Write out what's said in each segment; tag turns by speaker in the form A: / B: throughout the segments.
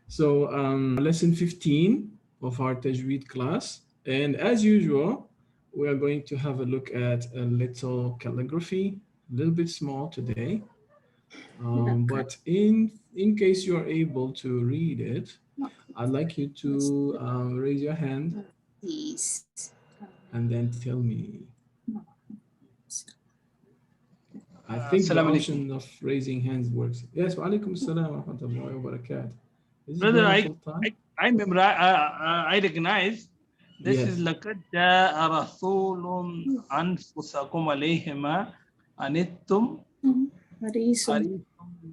A: So lesson 15 of our Tajweed class. And as usual, we are going to have a look at a little calligraphy, a little bit small today. But in case you are able to read it, I'd like you to raise your hand
B: Please.
A: and then tell me. I think the
C: Assalamu alaikum.
A: option of raising hands works. Yes, wa alaikum assalam wa rahmatullahi wa barakatuh. Is this
C: Brother,
A: Brother
C: I
A: Sultan?
C: I memorize. I recognize this is
A: Yes.
C: لقد جاء رسول أنفسكم عليهما أنتم
B: Reason.
C: حريص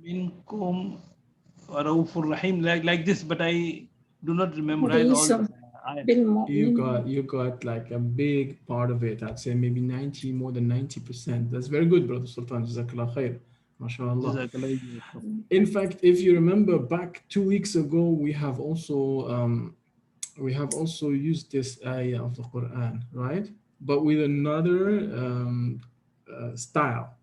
C: منكم رؤوف رحيم, like this, but I do not memorize all the
B: Reason.
A: You got like a big part of it. I'd say maybe 90, more than 90%. That's very good, Brother Sultan. Jazakallah khair. MashaAllah. In fact, if you remember back 2 weeks ago, we have also used this ayah of the Quran, right? But with another style,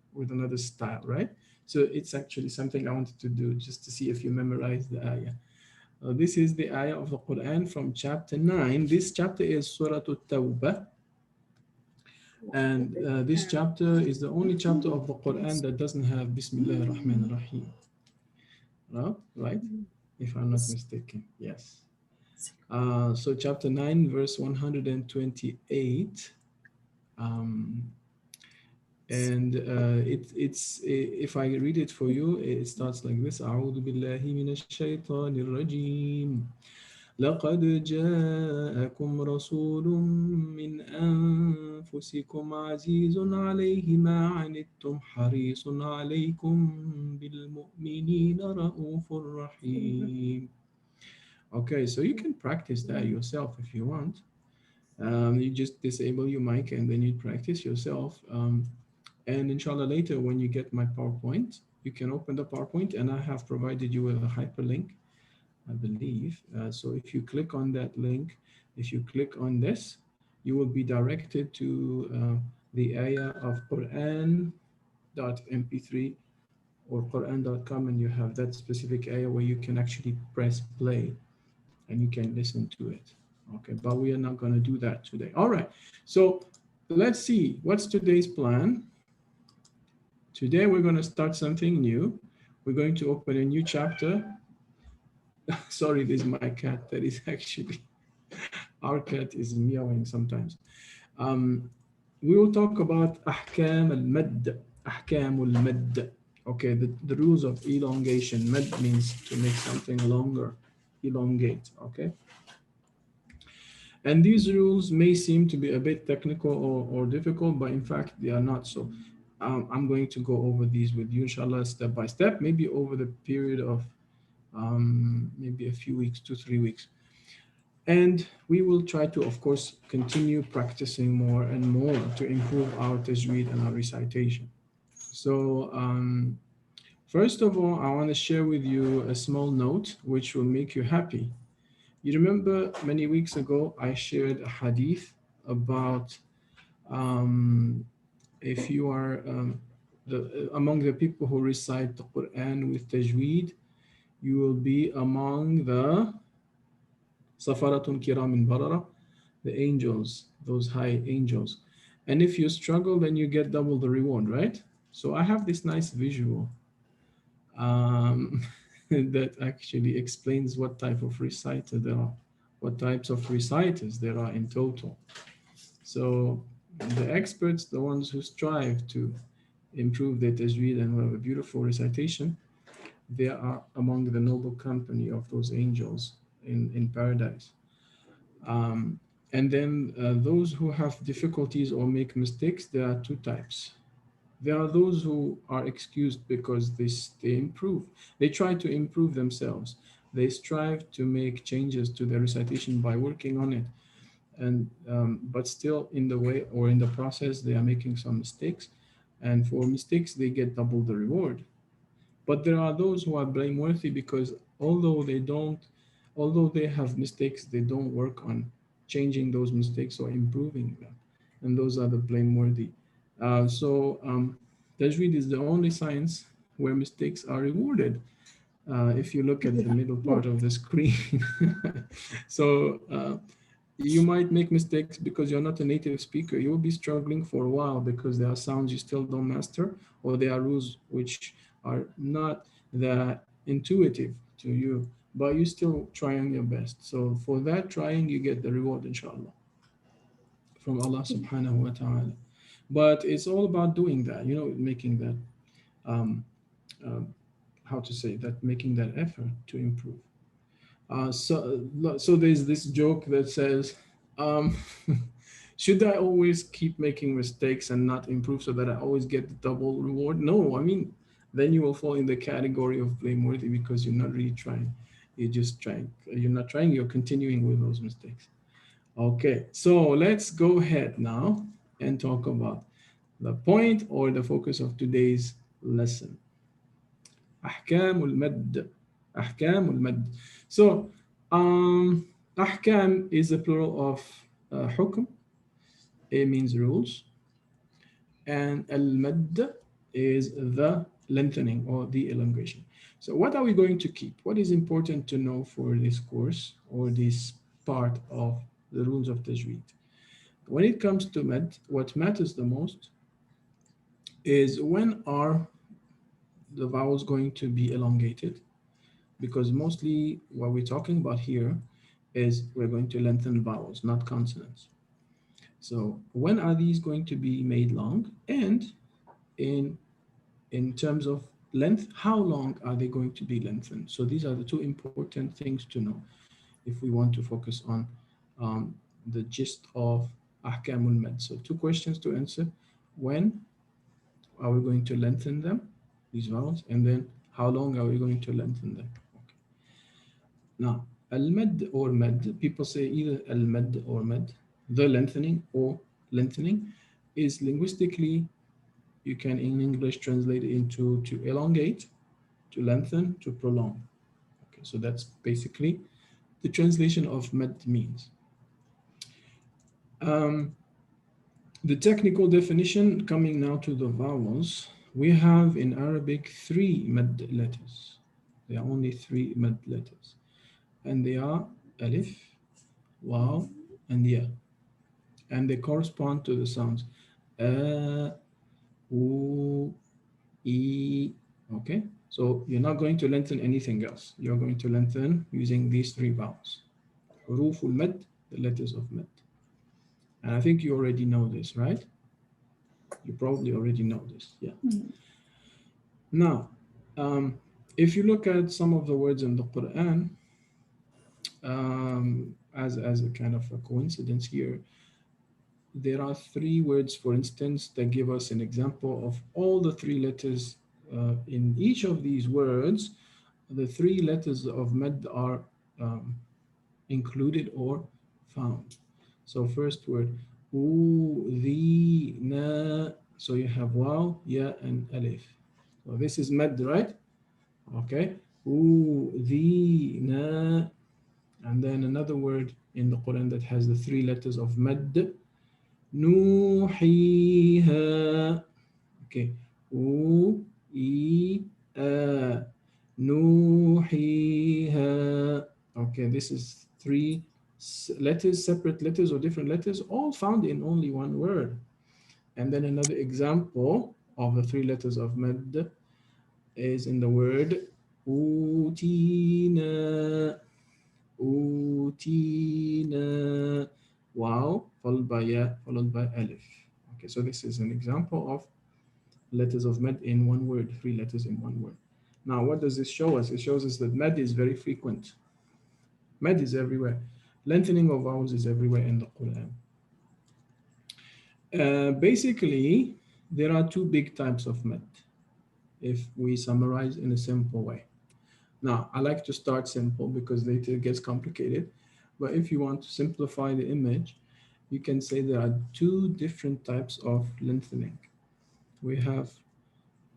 A: right? So it's actually something I wanted to do just to see if you memorize the ayah. This is the ayah of the Quran from chapter 9. This chapter is Surah At-Tawbah. And this chapter is the only chapter of the Quran that doesn't have Bismillah ar-Rahman ar-Rahim. Right? If I'm not mistaken. Yes. So chapter 9, verse 128. And it's if I read it for you, it starts like this. أعوذ بالله من الشيطان الرجيم. لقد جاءكم رسول من أنفسكم عزيز عليه ما عنتم حريص عليكم بالمؤمنين رؤوف رحيم. Okay, so you can practice that yourself if you want. You just disable your mic and then you practice yourself. And inshallah later when you get my PowerPoint, you can open the PowerPoint and I have provided you with a hyperlink, I believe. So if you click on that link, if you click on this, you will be directed to the ayah of Quran.mp3 or Quran.com, and you have that specific ayah where you can actually press play and you can listen to it. Okay, but we are not going to do that today. All right, so let's see, what's today's plan? Today we're going to start something new. We're going to open a new chapter. Sorry, this is my cat. That is actually, our cat is meowing sometimes. We will talk about أحكام المد. أحكام المد. Okay, the rules of elongation. Mad means to make something longer, elongate, okay? And these rules may seem to be a bit technical or difficult, but in fact, they are not so. I'm going to go over these with you, inshallah, step by step, maybe over the period of maybe a few weeks, 2-3 weeks. And we will try to, of course, continue practicing more and more to improve our tajweed and our recitation. So first of all, I want to share with you a small note which will make you happy. You remember many weeks ago, I shared a hadith about if you are among the people who recite the Quran with tajweed, you will be among the Safaratun Kiramin Barara, the angels, those high angels. And if you struggle, then you get double the reward, right? So I have this nice visual that actually explains what type of reciter there are, what types of reciters there are in total. So the experts, the ones who strive to improve their tajweed and have a beautiful recitation, they are among the noble company of those angels in paradise. And then those who have difficulties or make mistakes, there are two types. There are those who are excused because they improve. They try to improve themselves. They strive to make changes to their recitation by working on it. And but still in the way or in the process, they are making some mistakes. And for mistakes, they get double the reward. But there are those who are blameworthy because although they have mistakes, they don't work on changing those mistakes or improving them. And those are the blameworthy. So Tajweed is the only science where mistakes are rewarded. if you look at the middle part of the screen. So you might make mistakes because you're not a native speaker. You will be struggling for a while because there are sounds you still don't master, or there are rules which are not that intuitive to you, but you're still trying your best. So for that trying, you get the reward, inshallah, from Allah subhanahu wa ta'ala. But it's all about doing that, you know, making that, um, how to say that, making that effort to improve. So there's this joke that says, um, should I always keep making mistakes and not improve so that I always get the double reward? No, I mean, then you will fall in the category of blameworthy because you're not really trying. You're just trying. You're not trying. You're continuing with those mistakes. Okay, so let's go ahead now and talk about the point or the focus of today's lesson. أحكام المد. أحكام المد. So, أحكام is a plural of حكم. It means rules. And al-mad is the lengthening or the elongation. So what are we going to keep? What is important to know for this course or this part of the rules of Tajweed? When it comes to mad, what matters the most is when are the vowels going to be elongated, because mostly what we're talking about here is we're going to lengthen vowels, not consonants. So when are these going to be made long? And in terms of length, how long are they going to be lengthened? So these are the two important things to know if we want to focus on the gist of Ahkamul Med. So two questions to answer. When are we going to lengthen them, these vowels? And then how long are we going to lengthen them? Okay. Now, al-med or med, people say either al-med or med, the lengthening or lengthening, is linguistically, you can in English translate it into to elongate, to lengthen, to prolong. Okay, so that's basically the translation of med means. The technical definition, coming now to the vowels, we have in Arabic 3 med letters. There are only 3 med letters. And they are alif, waw, and ya. And they correspond to the sounds u, e. Okay, so you're not going to lengthen anything else. You're going to lengthen using these 3 vowels. Huruful med, the letters of med. And I think you already know this, right? You probably already know this, yeah. Now, if you look at some of the words in the Quran, as a kind of a coincidence here, there are 3 words, for instance, that give us an example of all the 3 letters in each of these words. The 3 letters of med are included or found. So first word, u, the, na. So you have waw, ya, and alif. So this is med, right? Okay. U, the, na. And then another word in the Quran that has the 3 letters of med, nuhiha. Okay. U, e, a. Nuhiha. Okay, this is 3 letters, separate letters or different letters, all found in only one word. And then another example of the 3 letters of med is in the word utina. Utina. Wow, followed by ya, followed by alif. Okay, so this is an example of letters of med in one word, 3 letters in one word. Now, what does this show us? It shows us that med is very frequent. Med is everywhere. Lengthening of vowels is everywhere in the Quran. Basically, there are 2 big types of med, if we summarize in a simple way. Now, I like to start simple because later it gets complicated. But if you want to simplify the image, you can say there are 2 different types of lengthening. We have,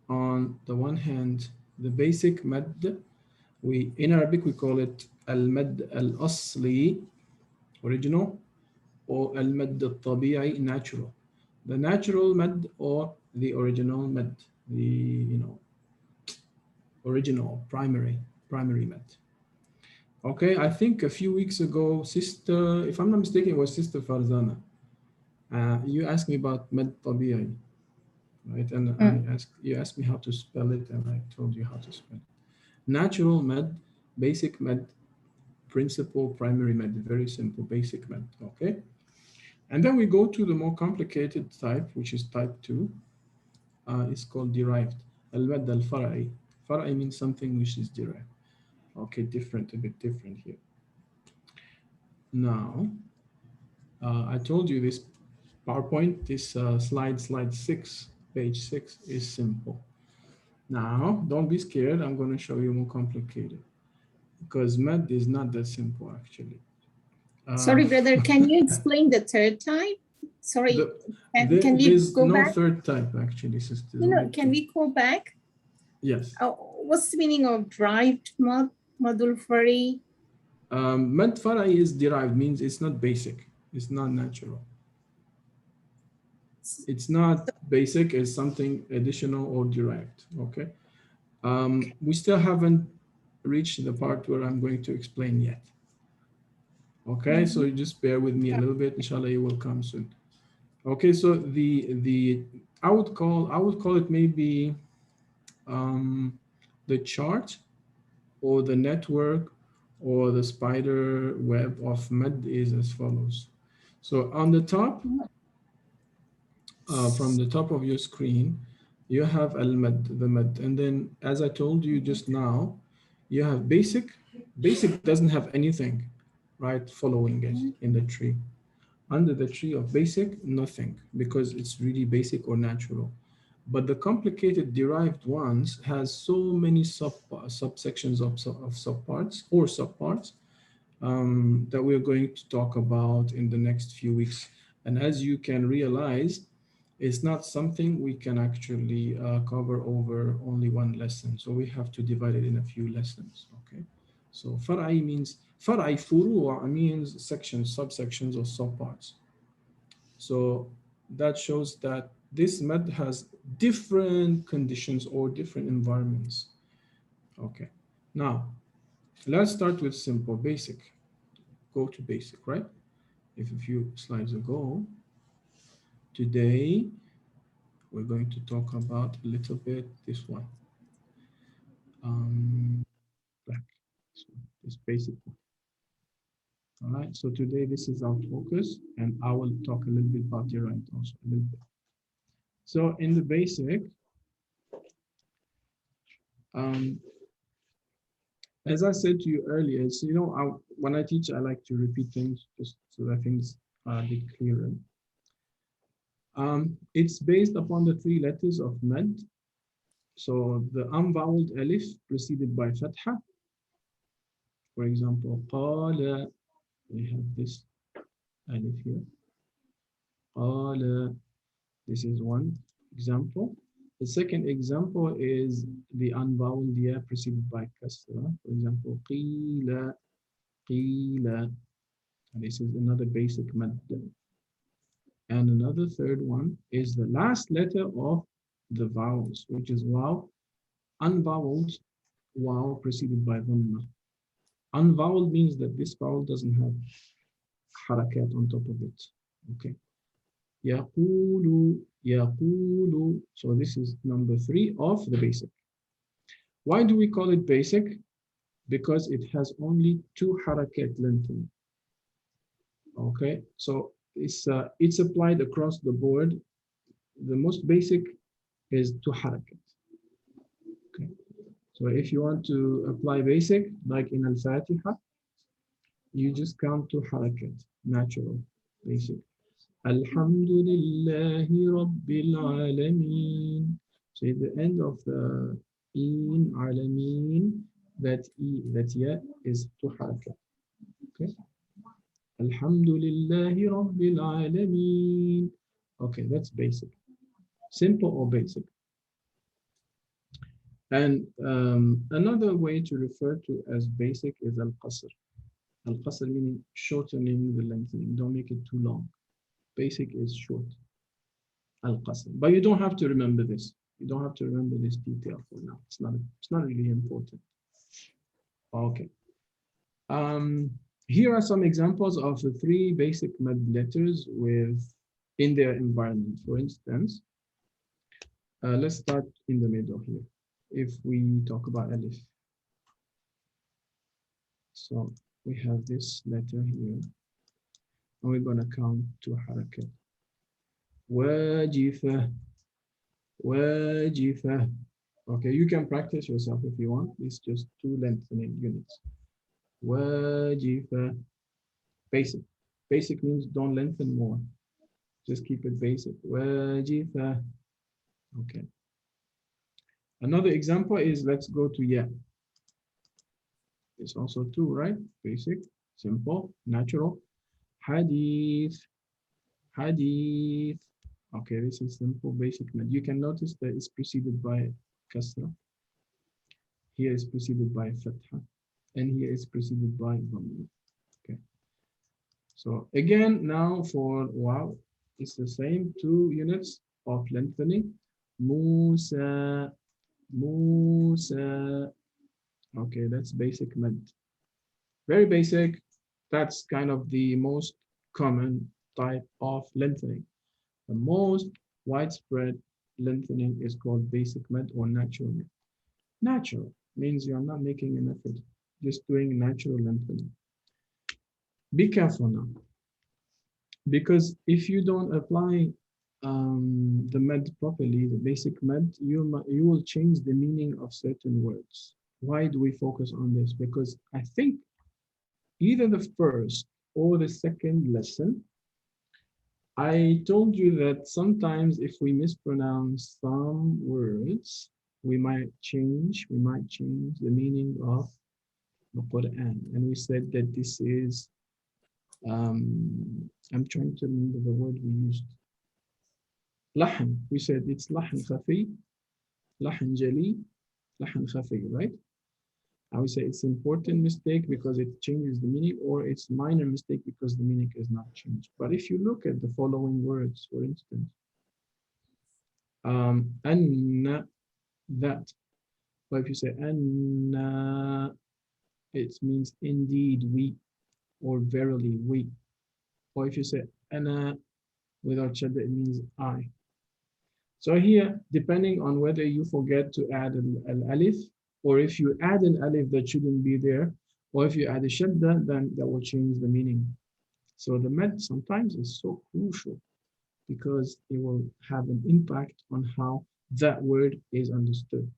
A: on the one hand, the basic med. In Arabic, we call it al-mad al-asli, original, or al-mad al-tabi'i, natural. The natural med or the original med, the original, primary. primary med. Okay, I think a few weeks ago, sister, if I'm not mistaken, it was Sister Farzana. You asked me about med tabi'i, right? And you asked me how to spell it, and I told you how to spell it. Natural med, basic med, principal, primary med, very simple, basic med, okay? And then we go to the more complicated type, which is type 2. It's called derived. Al-mad al-fara'i. Fara'i means something which is derived. Okay, different, a bit different here. Now, I told you this PowerPoint, this slide 6, page 6 is simple. Now, don't be scared. I'm going to show you more complicated because med is not that simple actually.
B: Sorry, brother, can you explain the third type? Sorry, can we
A: there's
B: go
A: no
B: back?
A: third type actually, sister.
B: No, can we go back?
A: Yes.
B: What's the meaning of derived mod, modul fari?
A: Med fara'i is derived, means it's not basic. It's not natural. It's not basic, it's something additional or derived, okay? We still haven't reached the part where I'm going to explain yet. Okay, so you just bear with me a little bit, inshallah it will come soon. Okay, so I would call it maybe the chart or the network or the spider web of med is as follows. So on the top, from the top of your screen, you have al-med, the med, and then as I told you just now, you have basic. Basic doesn't have anything, right, following it in the tree. Under the tree of basic, nothing, because it's really basic or natural. But the complicated derived ones has so many subsections of subparts or subparts that we're going to talk about in the next few weeks. And as you can realize, it's not something we can actually cover over only one lesson. So we have to divide it in a few lessons, okay? So far'i means, far'i furu' means sections, subsections or subparts. So that shows that this med has different conditions or different environments. Okay, now let's start with simple, basic. Go to basic, right? If a few slides ago, today we're going to talk about a little bit this one. This basic one. All right, so today this is our focus, and I will talk a little bit about derived also a little bit. So in the basic, as I said to you earlier, so, you know, when I teach, I like to repeat things just so that things are a bit clearer. It's based upon the 3 letters of med. So the unvoweled alif preceded by fatha. For example, qala, we have this alif here. Qala, this is one example. The second example is the unvoweled ya preceded by kasra. For example, qila, qila. And this is another basic mad. And another third one is the last letter of the vowels, which is waw, unvoweled waw preceded by dhamma. Unvoweled means that this vowel doesn't have harakat on top of it. Okay. Yaqulu, yaqulu. So this is number 3 of the basic. Why do we call it basic? Because it has only 2 harakat lengthening. Okay, so it's applied across the board. The most basic is 2 harakat. Okay, so if you want to apply basic, like in Al-Fatiha, you just count 2 harakat, natural, basic. Alhamdulillahi Rabbil Alameen. So at the end of the in Alameen, that ya is 2 harakat. Okay. Alhamdulillahi Rabbil Alameen. Okay, that's basic. Simple or basic. And another way to refer to as basic is al-qasr. Al-qasr meaning shortening the lengthening. Don't make it too long. Basic is short. Al-qasr. But you don't have to remember this. You don't have to remember this detail for now. It's not really important. Okay. Here are some examples of the three basic med letters in their environment. For instance, let's start in the middle here. If we talk about alif. So we have this letter here, and we're going to count to harakat. Wajifa, wajifa. Okay, you can practice yourself if you want. It's just 2 lengthening units. Wajifa. Basic. Basic means don't lengthen more. Just keep it basic. Wajifa. Okay. Another example is, let's go to ya. It's also 2, right? Basic, simple, natural. Hadith. Hadith. Okay, this is simple, basic. You can notice that it's preceded by kasra. Here is preceded by fatha. And here is preceded by dhamma. Okay. So again, now for wow, it's the same 2 units of lengthening. Musa, Musa. Okay, that's basic med. Very basic. That's kind of the most common type of lengthening. The most widespread lengthening is called basic med or natural med. Natural means you're not making an effort, just doing natural lengthening. Be careful now, because if you don't apply the med properly, the basic med, you will change the meaning of certain words. Why do we focus on this? Because I think either the first or the second lesson, I told you that sometimes if we mispronounce some words, we might change the meaning of the Quran. And we said that this is, I'm trying to remember the word we used. Lahan. We said it's lahan khafi, lahan jali, lahan khafi, right? I would say it's important mistake because it changes the meaning, or it's minor mistake because the meaning is not changed. But if you look at the following words, for instance, anna, that. But if you say anna, it means indeed we, or verily we. Or if you say anna without shadda, it means I. So here, depending on whether you forget to add an alif, or if you add an alif that shouldn't be there, or if you add a shadda, then that will change the meaning. So the med sometimes is so crucial because it will have an impact on how that word is understood,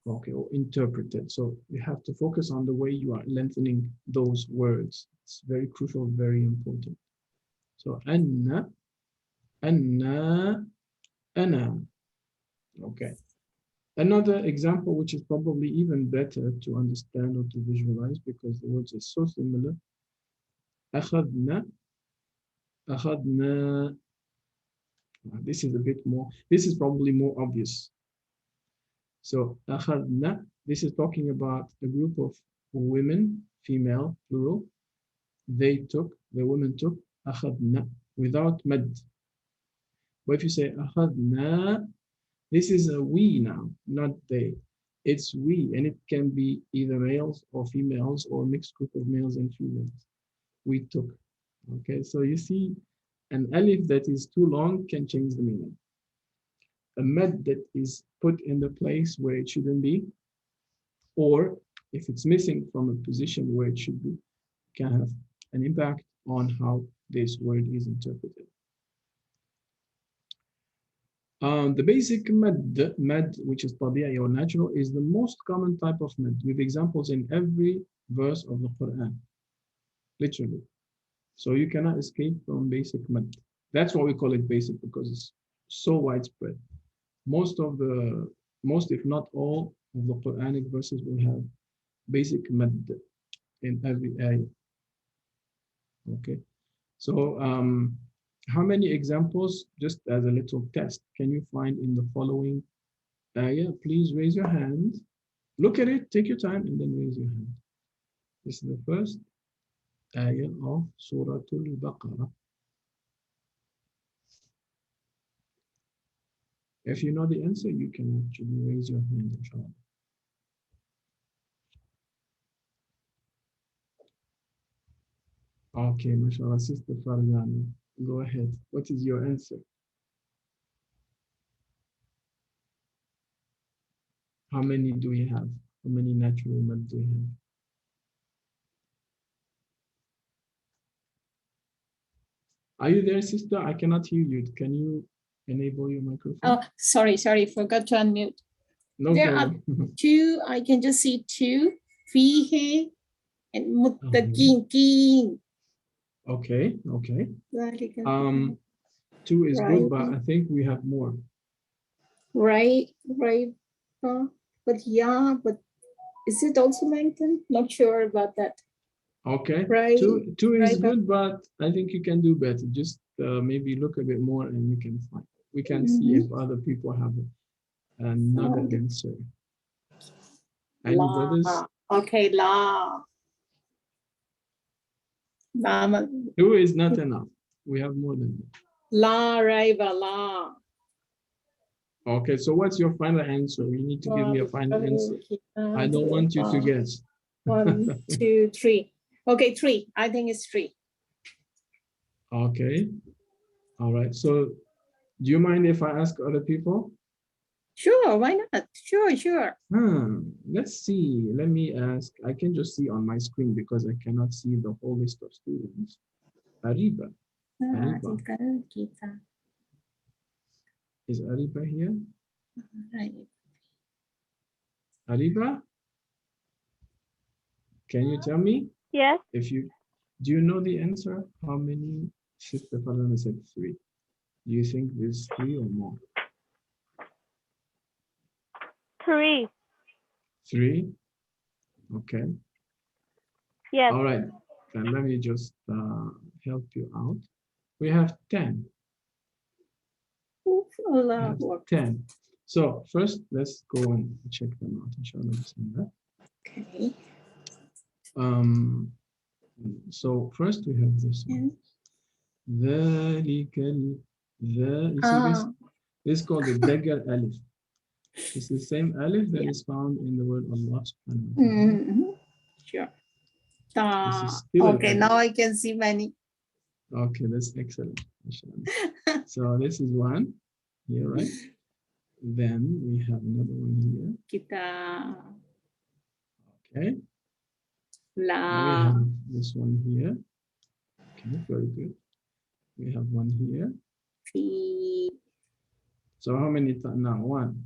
A: okay, or interpreted. So you have to focus on the way you are lengthening those words. It's very crucial, very important. So anna, anna, anna. Okay. Another example, which is probably even better to understand or to visualize because the words are so similar. أخذنا, أخذنا. This is a bit more, this is probably more obvious. So أخذنا, this is talking about a group of women, female, plural. They took, the women took, أخذنا, without mad. But if you say أخذنا, this is a we now, not they. It's we, and it can be either males or females or mixed group of males and females. We took. Okay, so you see, an alif that is too long can change the meaning. A med that is put in the place where it shouldn't be, or if it's missing from a position where it should be, can have an impact on how this word is interpreted. The basic med, which is tabi'i or natural, is the most common type of med, with examples in every verse of the Quran, literally. So you cannot escape from basic med. That's why we call it basic, because it's so widespread. Most, if not all, of the Quranic verses will have basic med in every ayah. Okay, so how many examples, just as a little test, can you find in the following ayah? Please raise your hand. Look at it, take your time, and then raise your hand. This is the first ayah of Surah Al-Baqarah. If you know the answer, you can actually raise your hand, inshallah. Okay, mashallah, Sister Farzana, go ahead. What is your answer? How many do we have? How many natural mad do we have? Are you there, sister? I cannot hear you. Can you enable your microphone?
B: Oh, sorry, forgot to unmute.
A: No
B: There
A: problem.
B: are two, I can just see two, fihe and muttaqin.
A: Okay. Two is good, but I think we have more.
B: Right. But yeah, but is it also lengthened? Not sure about that.
A: Okay.
B: Right.
A: Two is good, but I think you can do better. Just maybe look a bit more and you can find. We can see if other people have another answer. Any brothers?
B: Okay, la.
A: Two is not enough. We have more than that.
B: La raiba la.
A: Okay, so what's your final answer? You need to give me a final answer. I don't want you to guess.
B: 1, 2, 3. Okay, 3. I think it's 3.
A: Okay. All right. So do you mind if I ask other people?
B: Sure, why not? Sure.
A: Let's see. Let me ask. I can just see on my screen because I cannot see the whole list of students. Ariba. Is Ariba here? Ariba? Can you tell me?
D: Yes.
A: Do you know the answer? How many? Sister Farana said 3. Do you think there's 3 or more?
D: 3.
A: 3? Okay.
D: Yes.
A: All right. Then let me just help you out. We have 10. We have 10. So first, let's go and check them out. Inshallah.
B: Okay.
A: So first we have this one. You see this? This is called the Dagger Alif. It's the same Alif that is found in the word Allah subhanahu wa ta'ala.
B: Sure.
A: Okay,
B: now I can see many.
A: Okay, that's excellent. So this is one here, right? Then we have another one here.
B: Kita.
A: Okay.
B: La.
A: Now we have this one here. Okay, very good. We have one here.
B: Fi.
A: So how many now? 1,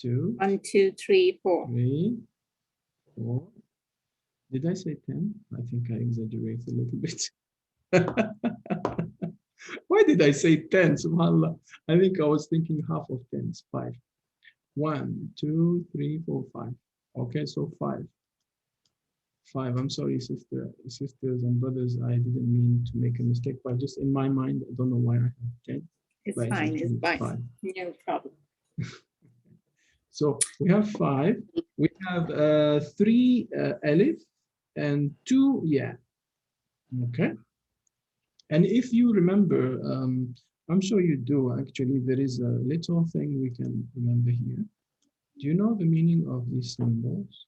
A: 2.
B: 1, 2, 3, 4.
A: 3, 4. Did I say 10? I think I exaggerated a little bit. Why did I say 10? SubhanAllah. I think I was thinking half of 10. It's 5. 1, 2, 3, 4, 5. Okay, so 5. 5. I'm sorry, sisters and brothers. I didn't mean to make a mistake, but just in my mind, I don't know why I have 10.
B: It's fine. It's fine.
A: 5.
B: No problem.
A: So we have 5. We have 3 alif and 2 ya. Okay. And if you remember, I'm sure you do actually, there is a little thing we can remember here. Do you know the meaning of these symbols?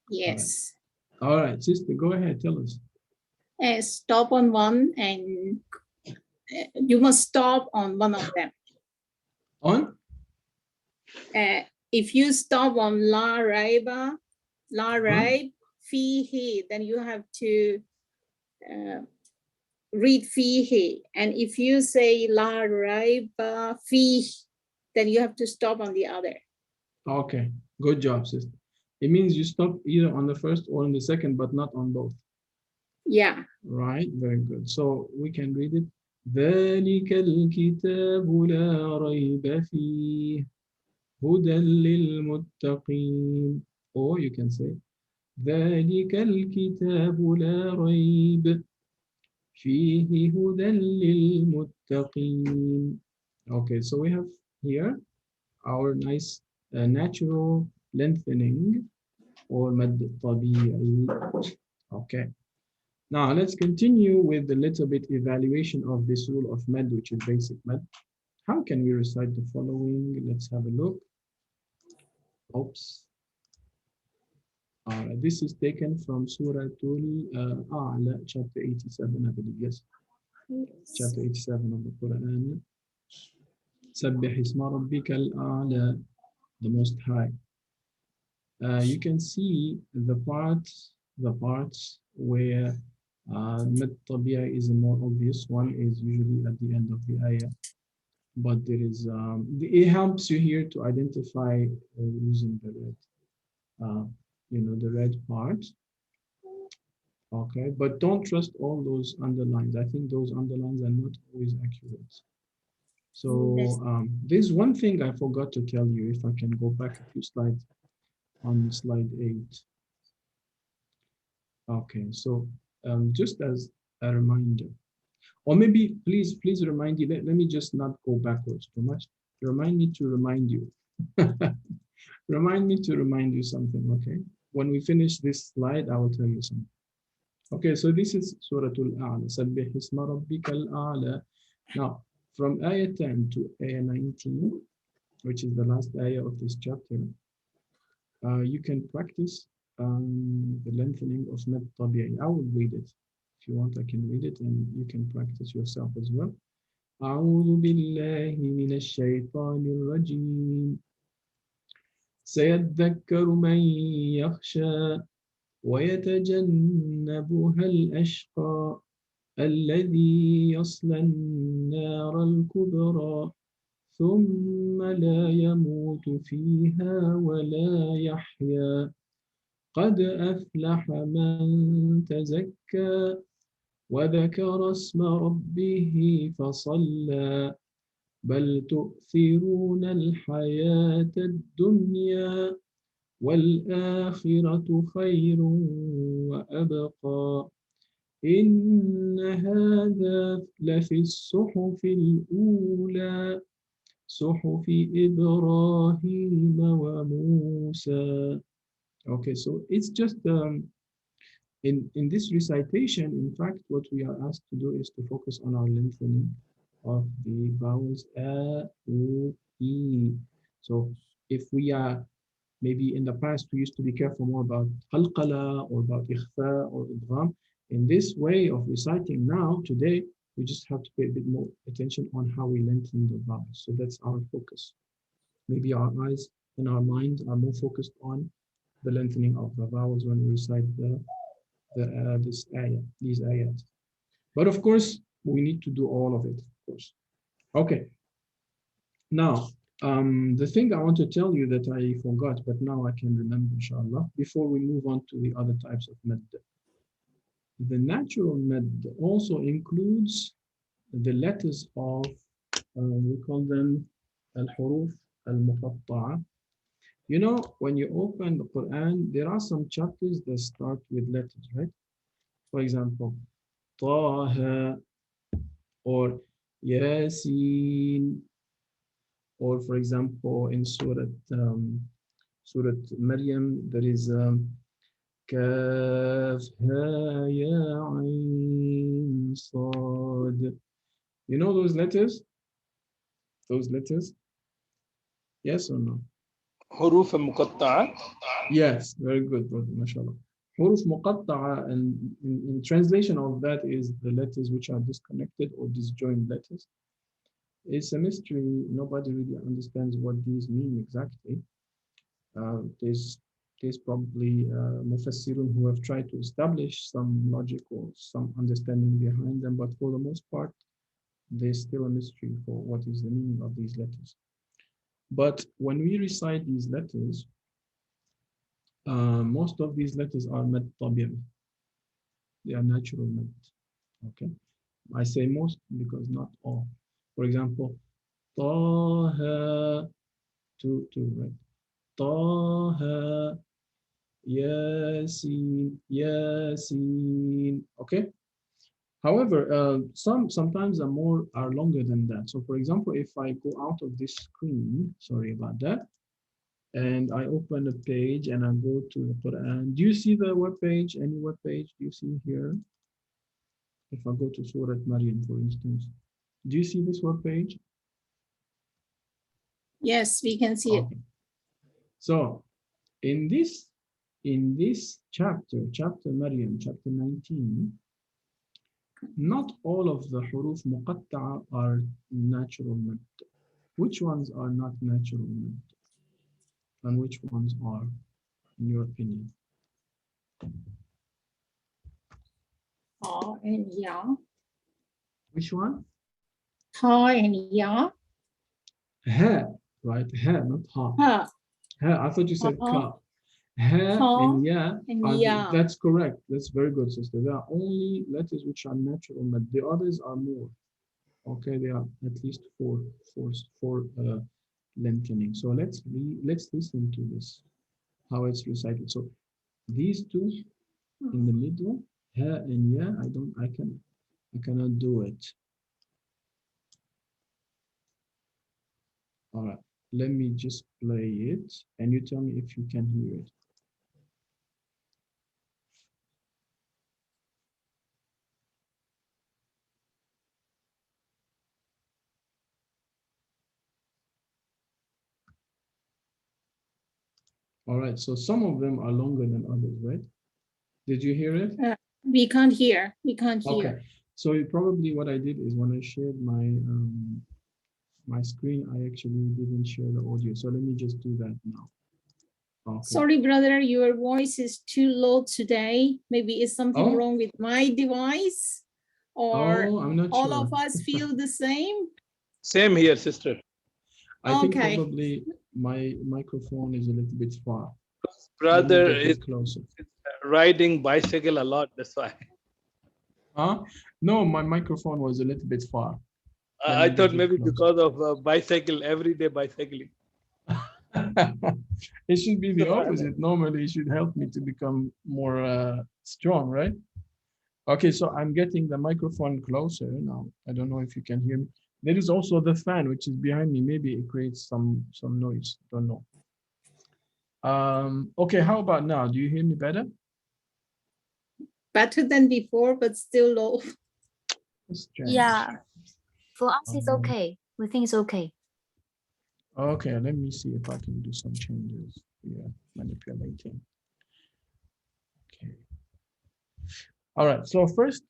B: Yes.
A: All right, sister, go ahead, tell us.
B: Stop on one and you must stop on one of them.
A: On?
B: If you stop on la raiba, fihi, then you have to read fihi. And if you say la raiba fih, then you have to stop on the other. Okay,
A: good job, sister. It means you stop either on the first or on the second, but not on both.
B: Yeah.
A: Right, very good. So we can read it. ذلك الكتاب لا ريب فيه هدى للمتقين. Or you can say ذلك الكتاب لا ريب فيه هدى للمتقين. Okay, so we have here our nice natural lengthening or mad tabi'i. Okay. Now let's continue with a little bit evaluation of this rule of mad, which is basic mad. How can we recite the following? Let's have a look. Oops. This is taken from Surah Al-A'la, chapter 87, I believe. Yes, chapter 87 of the Quran. سبح اسم ربك الأعلى, the Most High. You can see the parts where Mad Tabi'a is a more obvious one, is usually at the end of the ayah. But there is, it helps you here to identify using the red, the red part. Okay, but don't trust all those underlines. I think those underlines are not always accurate. So there's one thing I forgot to tell you, if I can go back a few slides on slide 8. Okay, so just as a reminder, or maybe please remind you, let me just not go backwards too much. Remind me to remind you. Remind me to remind you something, okay? When we finish this slide, I will tell you something. Okay, so this is Surah Al-A'la. Sabbih isma rabbika al-a'la. Now, from ayah 10 to ayah 19, which is the last ayah of this chapter, you can practice the lengthening of Mad Tabi'i. I will read it. If you want, I can read it and you can practice yourself as well. أعوذ بالله من الشيطان الرجيم سيذكر من يخشى ويتجنبها الأشقى الذي يصلى النار الكبرى ثم لا يموت فيها ولا يحيا قد أفلح من تزكى وذكر اسم ربه فصلى بل تؤثرون الحياة الدنيا والآخرة خير وأبقى إن هذا لفي الصحف الأولى صحف إبراهيم وموسى. Okay, so it's just in this recitation, in fact, what we are asked to do is to focus on our lengthening of the vowels a, u, e. So if we are maybe in the past we used to be careful more about qalqala or about ikhfa or idgham. In this way of reciting now, today, we just have to pay a bit more attention on how we lengthen the vowels. So that's our focus. Maybe our eyes and our mind are more focused on the lengthening of the vowels when we recite these ayat. But of course, we need to do all of it, of course. Okay. Now, the thing I want to tell you that I forgot, but now I can remember, inshallah, before we move on to the other types of mad. The natural mad also includes the letters of, we call them al-huruf al-muqatta'a. You know, when you open the Quran, there are some chapters that start with letters, right? For example, Taha or Yasin, or for example, in Surah Maryam, there is Kaf Ha Ya Ain Sad. You know those letters? Those letters? Yes or no?
C: حروف مقطعة.
A: Yes, very good, brother, mashallah. Huruf muqatta'a, and in translation of that is the letters which are disconnected or disjoined letters. It's a mystery. Nobody really understands what these mean exactly. There's probably mufassirun who have tried to establish some logic or some understanding behind them, but for the most part, there's still a mystery for what is the meaning of these letters. But when we recite these letters, most of these letters are mad tabi'i. They are natural mad. Okay, I say most because not all. For example, Taha, two, right? Taha, Yasin, Yasin. Okay. However, sometimes are longer than that. So, for example, if I go out of this screen, sorry about that, and I open a page and I go to the Quran. Do you see the web page? Any web page? Do you see here? If I go to Surah Maryam, for instance, do you see this web page?
B: Yes, we can see it.
A: So in this in this chapter, chapter Maryam, chapter 19, not all of the huruf muqatta'a are natural mad. Which ones are not natural mad? And which ones are, in your opinion?
B: Ha and ya.
A: Which one?
B: Ha and ya.
A: Ha, right? Ha, not ha.
B: Ha.
A: Ha, I thought you said
B: Ha.
A: ka. Ha
B: Ha
A: and ya,
B: and
A: are
B: ya.
A: that's correct. That's very good, sister. There are only letters which are natural mad. The others are more. Okay, there are at least four lengthening. So let's listen to this, how it's recited. So these two in the middle, ha and ya, I cannot do it. All right, let me just play it and you tell me if you can hear it. All right, so some of them are longer than others, right? Did you hear it?
B: We can't hear. We can't hear.
A: Okay, so probably what I did is when I shared my my screen, I actually didn't share the audio. So let me just do that now. Okay.
B: Sorry, brother, your voice is too low today. Maybe it's something wrong with my device, or
A: I'm not
B: all
A: sure.
B: of us feel the same.
C: Same here, sister.
A: I think
B: Okay.
A: probably my microphone is a little bit far.
C: Brother
A: Let me get
C: is
A: it closer.
C: riding bicycle a lot, that's why.
A: Huh? No, my microphone was a little bit far. Let
C: I
A: me
C: thought
A: get it
C: maybe
A: closer.
C: because of bicycle, everyday bicycling.
A: It should be the opposite. Normally, it should help me to become more strong, right? Okay, so I'm getting the microphone closer now. I don't know if you can hear me. There is also the fan, which is behind me. Maybe it creates some noise. Don't know. Okay, how about now? Do you hear me better?
B: Better than before, but still low.
A: Strange.
E: Yeah, for us it's okay. We think it's okay.
A: Okay, let me see if I can do some changes. Yeah, manipulating. Okay. All right, so first,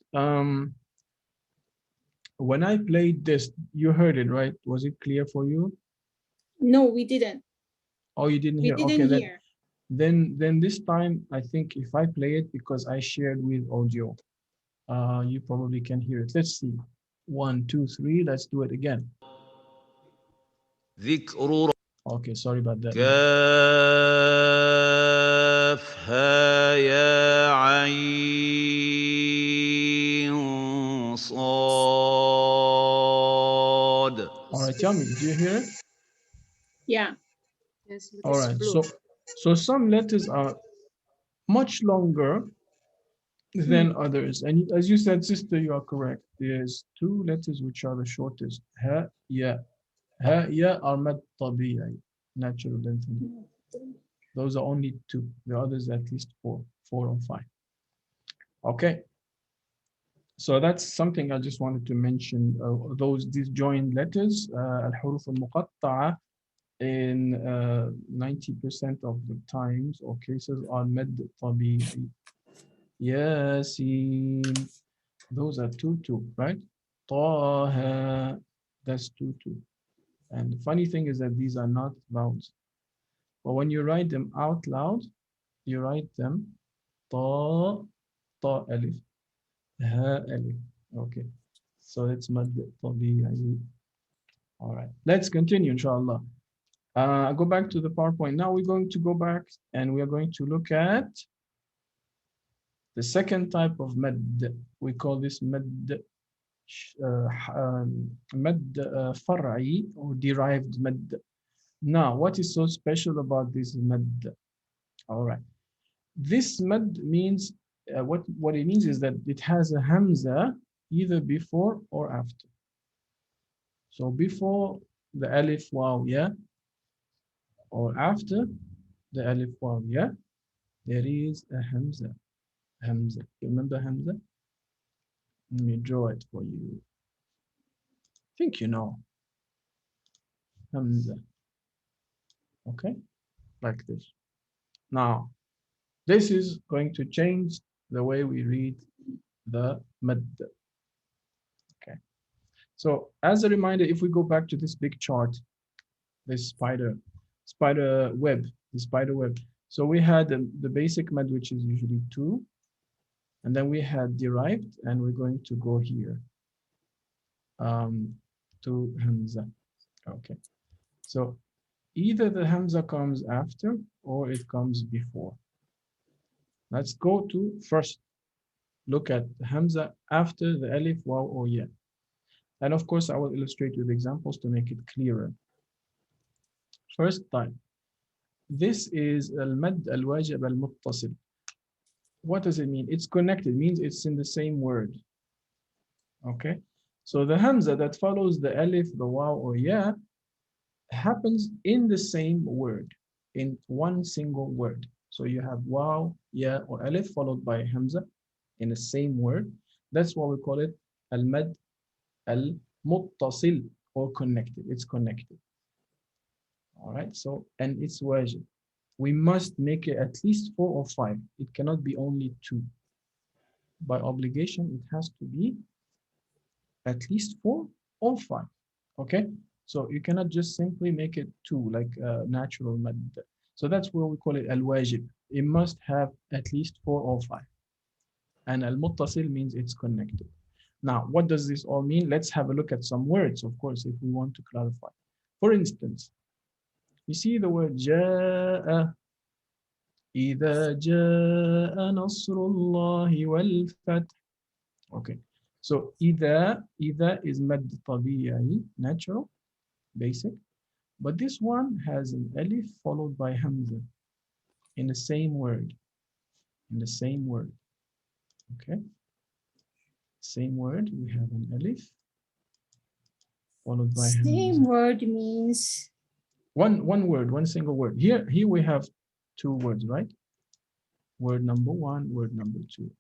A: when I played this, you heard it, right? Was it clear for you?
B: No, we didn't.
A: Oh, you didn't
B: We
A: hear?
B: didn't
A: Okay,
B: hear.
A: then this time, I think if I play it, because I shared with audio, you probably can hear it. Let's see. 1, 2, 3, let's do it again. Okay, sorry about that.
F: كافها يا عين صاد.
A: All right, tell me, do you hear it?
B: Yeah.
E: Yes,
A: All right, so some letters are much longer than others. And as you said, sister, you are correct. There's two letters which are the shortest. Ha, ya. Ha, ya are mad tabi'i, natural lengthening. Those are only two. The others at least four or five. Okay. So that's something I just wanted to mention. Those disjoined letters, al-huruf al-muqatta'a, in 90% of the times or cases are mad tabi'i. Yasin. Those are 2, right? Taha. That's 2. And the funny thing is that these are not vowels. But when you write them out loud, you write them ta, ta alif, ha alif. Okay. So it's mad tabi'i. All right. Let's continue, inshallah. Go back to the PowerPoint. Now we're going to go back and we are going to look at the second type of mad. We call this mad far'i or derived mad. Now, what is so special about this mad? All right. This mad means, what it means is that it has a hamza either before or after. So before the alif waw ya, or after the alif waw ya, there is a hamza. Hamza. Remember hamza? Let me draw it for you. I think you know. Hamza. Okay, like this. Now, This is going to change the way we read the mad. Okay. So as a reminder, if we go back to this big chart, this spider web, the spider web. So we had the basic mad, which is usually 2. And then we had derived, and we're going to go here to Hamza. Okay. So either the Hamza comes after or it comes before. Let's go to first look at Hamza after the alif, waw, or ya. And of course, I will illustrate with examples to make it clearer. First time. This is al-mad al-wajib al-muttasil. What does it mean? It's connected. It means it's in the same word. Okay. So the Hamza that follows the alif, the waw, or ya happens in the same word, in one single word. So you have waw, ya, or alif followed by Hamza in the same word. That's why we call it al-mad al-muttasil, or connected. It's connected. All right. So, and it's wajib. We must make it at least 4 or 5. It cannot be only 2. By obligation, it has to be at least 4 or 5. Okay. So you cannot just simply make it 2 like natural mad. So that's where we call it al-wajib. It must have at least 4 or 5. And al-muttasil means it's connected. Now, what does this all mean? Let's have a look at some words, of course, if we want to clarify. For instance, you see the word جاء. إذا جاء نصر الله والفتح. Okay. So إذا is mad طبيعي, natural, basic. But this one has an alif followed by Hamza in the same word. In the same word. Okay. Same word, we have an alif followed by Hamza.
B: Same word means
A: One word, one single word. Here we have 2 words, right? Word number 1, word number 2.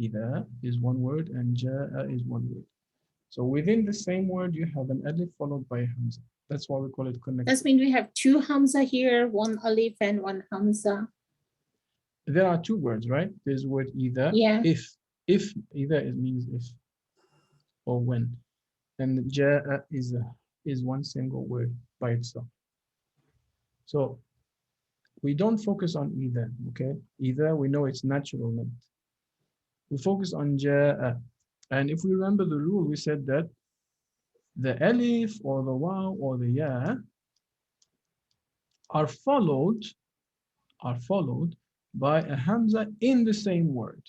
A: Ida is 1 word and Ja'a is 1 word. So within the same word, you have an alif followed by Hamza. That's why we call it connected.
B: that means we have 2 Hamza here, 1 alif and 1 Hamza.
A: There are 2 words, right? There's word Ida.
B: Yeah.
A: If Ida, it means if or when. And Ja'a is 1 single word by itself. So we don't focus on either, okay? Either we know it's natural mad. We focus on ja'a. And if we remember the rule, we said that the alif or the waw or the ya are followed by a hamza in the same word.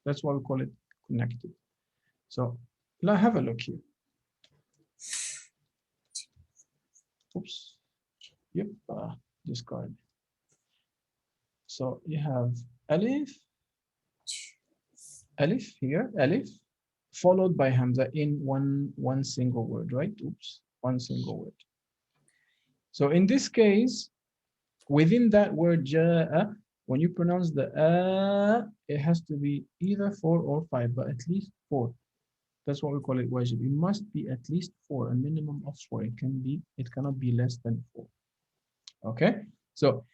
A: That's why we call it connected. So let's have a look here. Oops. Yep, discard. So you have alif here, alif, followed by hamza in one single word, right? Oops, one single word. So in this case, within that word ja'a, when you pronounce the it has to be either 4 or 5, but at least 4. That's what we call it wajib. It must be at least 4, a minimum of 4. It cannot be less than 4. Okay, so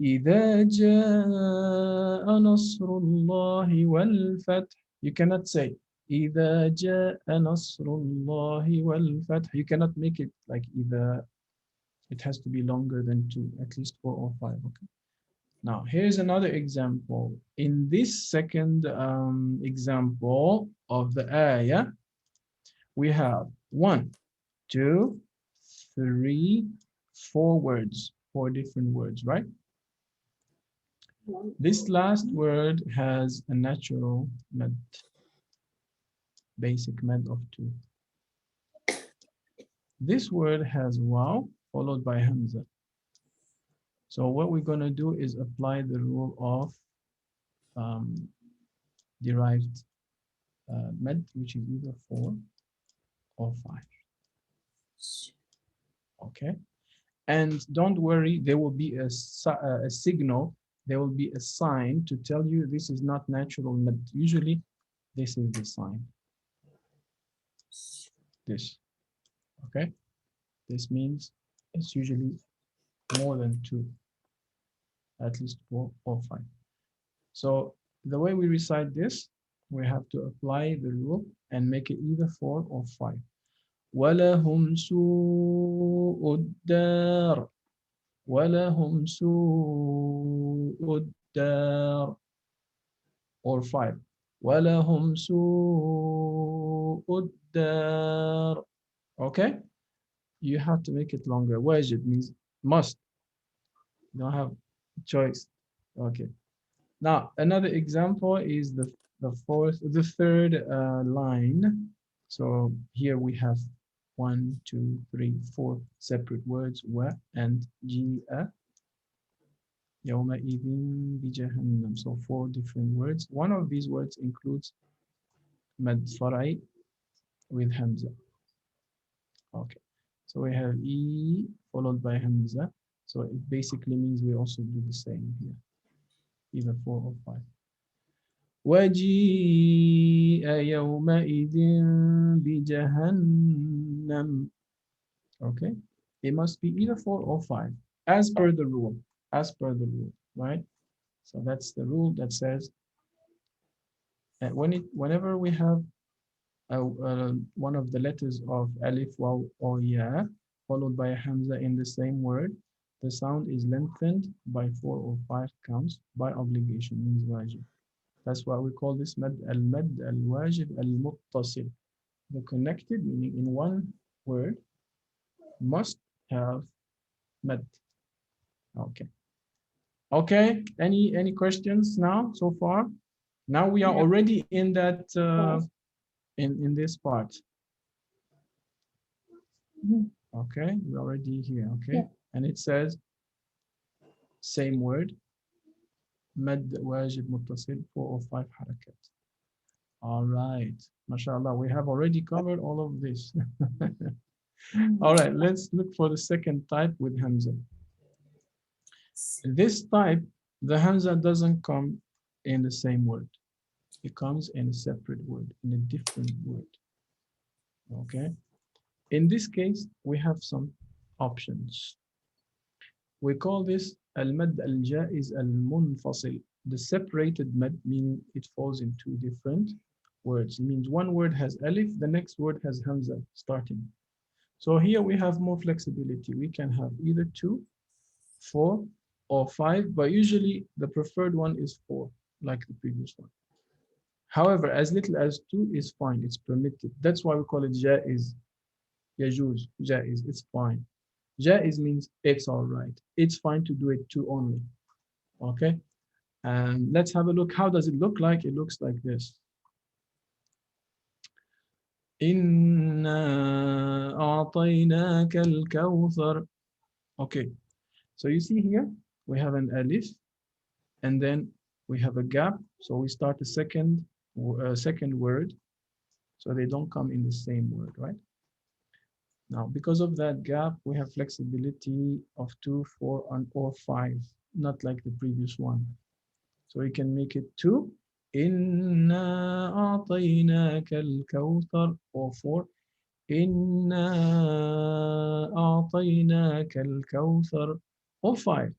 A: إذا جاء نصر الله والفتح. You cannot say إذا جاء نصر الله والفتح. You cannot make it like either. It has to be longer than 2, at least 4 or 5. Okay. Now here's another example. In this second example of the ayah, we have 1, 2, 3, 4 words, 4 different words, right? This last word has a natural mad, basic mad of 2. This word has waw followed by hamza. So what we're going to do is apply the rule of derived mad, which is either 4 or 5. Okay. And don't worry, there will be a signal, there will be a sign to tell you this is not natural mad. Usually, this is the sign. This. Okay. This means it's usually more than 2. at least 4 or 5. So the way we recite this, we have to apply the rule and make it either 4 or 5. وَلَهُمْ سُوءُ الدَّارِ وَلَهُمْ سُوءُ الدَّارِ, or 5. وَلَهُمْ سُوءُ الدَّارِ. Okay? You have to make it longer. Wajib means must. You don't have choice. Okay. Now, another example is the third line. So here we have 1, 2, 3, 4 separate words, wa and ji'a. يَوْمَئِذٍ بِجَهَنَّمْ. So 4 different words. One of these words includes mad far'i with hamza. Okay. So we have E followed by hamza. So it basically means we also do the same here, either 4 or 5. وَجِيءَ يَوْمَئِذٍ بِجَهَنَّمْ. Okay. It must be either 4 or 5, as per the rule. As per the rule, right? So that's the rule that says whenever we have one of the letters of alif, waw, or ya, followed by a hamza in the same word, the sound is lengthened by 4 or 5 counts by obligation, means wajib. That's why we call this mad al-wajib al-muttasil. The connected, meaning in one word, must have mad. Okay. Okay. Any questions now so far? Now we are already in that in this part. Okay, we're already here. Okay, and it says same word. Mad wajib muttasil 4 or 5 harakat. All right, mashallah, we have already covered all of this. All right, let's look for the second type with hamza. This type, the hamza doesn't come in the same word. It comes in a separate word, in a different word. Okay. In this case, we have some options. We call this al-mad al-jaiz al-munfasil. The separated mad, meaning it falls in 2 different words. It means one word has alif, the next word has hamza starting. So here we have more flexibility. We can have either 2, 4, or 5, but usually the preferred one is 4, like the previous one. However, as little as 2 is fine, it's permitted. That's why we call it jaiz. Yajuz, jaiz, it's fine. Jaiz means it's all right. It's fine to do it 2 only. Okay? And let's have a look. How does it look like? It looks like this. Inna a'tainaka al-kawthar. Okay. So you see here, we have an alif, and then we have a gap. So we start a second word. So they don't come in the same word, right? Now, because of that gap, we have flexibility of 2, 4, or 5, not like the previous one. So we can make it 2. Inna a'tainaka al-kawthar, or 4. Inna a'tainaka al-kawthar, or 5.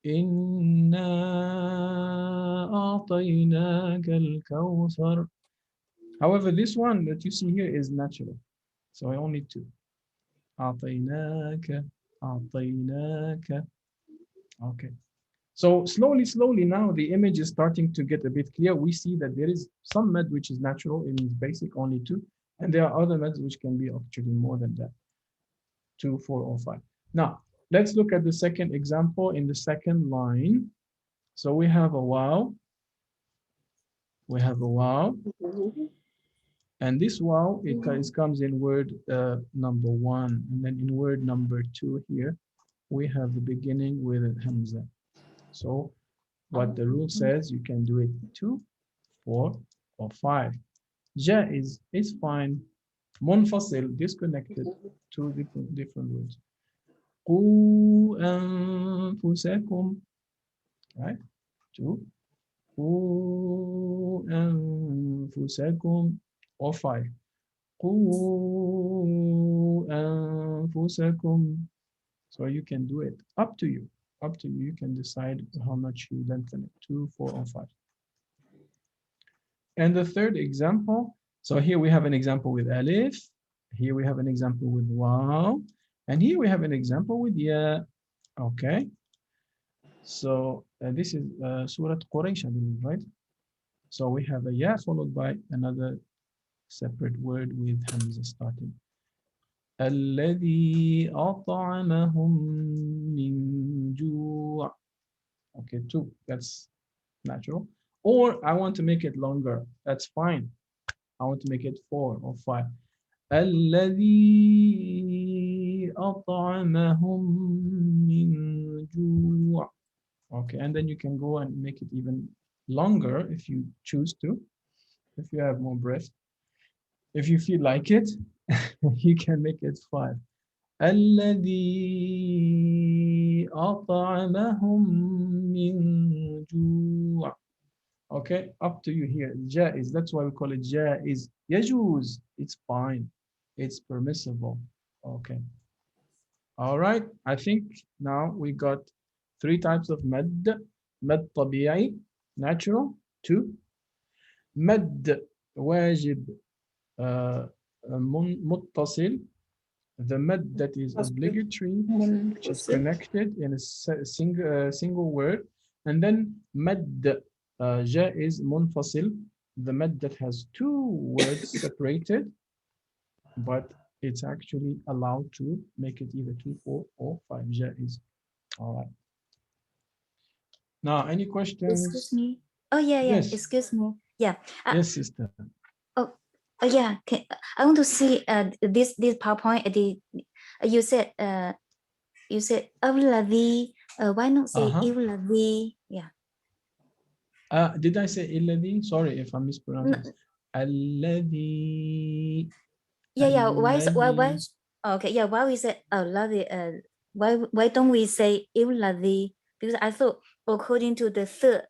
A: Inna a'tainaka al-kawthar. However, this one that you see here is natural. So only 2. أعطيناك. Okay. So slowly now the image is starting to get a bit clear. We see that there is some mad which is natural, it means basic, only 2. And there are other mads which can be actually more than that, 2, 4, or 5. Now, let's look at the second example in the second line. So we have a waw. We have a waw. And this waw, it comes in word number 1. And then in word number 2 here, we have the beginning with a hamza. So what the rule says, you can do it 2, 4, or 5. Jaiz is fine. Munfasil, disconnected, 2 different words. Qu anfusakum, right? 2. Qu anfusakum, or 5. Qu anfusakum. So you can do it, up to you. Up to you. You can decide how much you lengthen it, 2, 4, or 5. And the third example, so here we have an example with alif, here we have an example with waw, and here we have an example with ya. Okay. So this is Surah Quraysh, I believe, right? So we have a ya followed by another separate word with hamza starting. الذي أطعمهم من جوع. Okay, 2, that's natural. Or I want to make it longer, that's fine. I want to make it 4 or 5. الذي أطعمهم من جوع. Okay, and then you can go and make it even longer if you choose to, if you have more breath. If you feel like it, you can make it 5. الذي أطعمهم من جوع. Okay, up to you here. Jaiz, that's why we call it jaiz. Yajuz, it's fine. It's permissible. Okay. All right, I think now we got 3 types of mad. Mad tabi'i, natural. 2. Mad wajib muttasil. The mad that is obligatory, which is connected in a single word. And then mad jaiz munfasil, the mad that has 2 words separated, but it's actually allowed to make it either 2, 4, or 5. Jaiz. All right. Now, any questions?
E: Excuse me. Oh yeah, yeah.
A: Yes.
E: Excuse me. Yeah.
A: Yes, sister.
E: Oh yeah. I want to see this PowerPoint. You said Avlavi. Why not say Ivlavi? Yeah.
A: Did I say illadhi? Sorry if I mispronounced. Alladhi.
E: Yeah. Why? Okay. Yeah. Why we say Avlavi? Why don't we say Ivlavi? Because I thought according to the third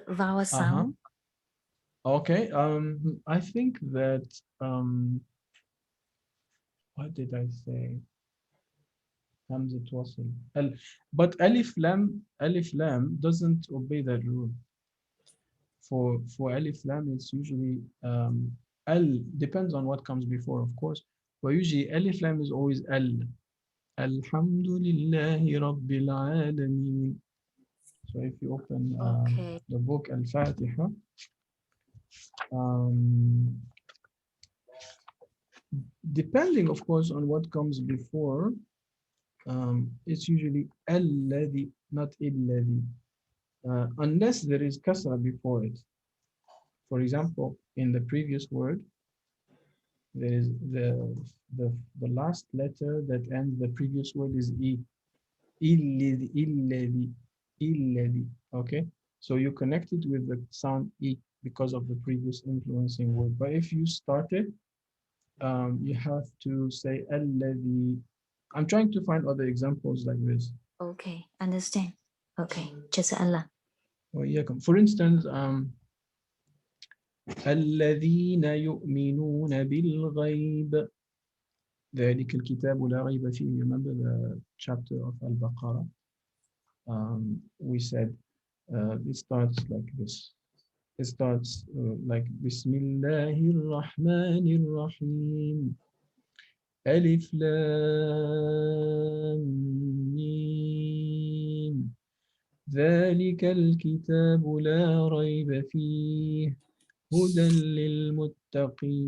E: vowel sound.
A: Okay. I think that what did I say? Hamza wasl. But alif lam doesn't obey that rule. For alif lam, it's usually al, depends on what comes before, of course. But usually alif lam is always al. Alhamdulillahi Rabbil Alameen. So if you open the book Al-Fatiha, depending, of course, on what comes before, it's usually alladhi, not illadhi, unless there is kasra before it. For example, in the previous word, there is the last letter that ends the previous word is e. Illadhi. Okay, so you connect it with the sound e because of the previous influencing word. But if you start it, you have to say alladhi. I'm trying to find other examples like this.
E: Okay, understand. Okay, Jazakallah.
A: For instance, الذين يؤمنون بالغيب ذلك الكتاب لا ريب فيه. Remember the chapter of Al-Baqarah? We said it starts like this. It starts like Bismillahir Rahmanir Rahim. Alif Lam Mim. ذلك الكتاب لا ريب فيه هدى للمتقين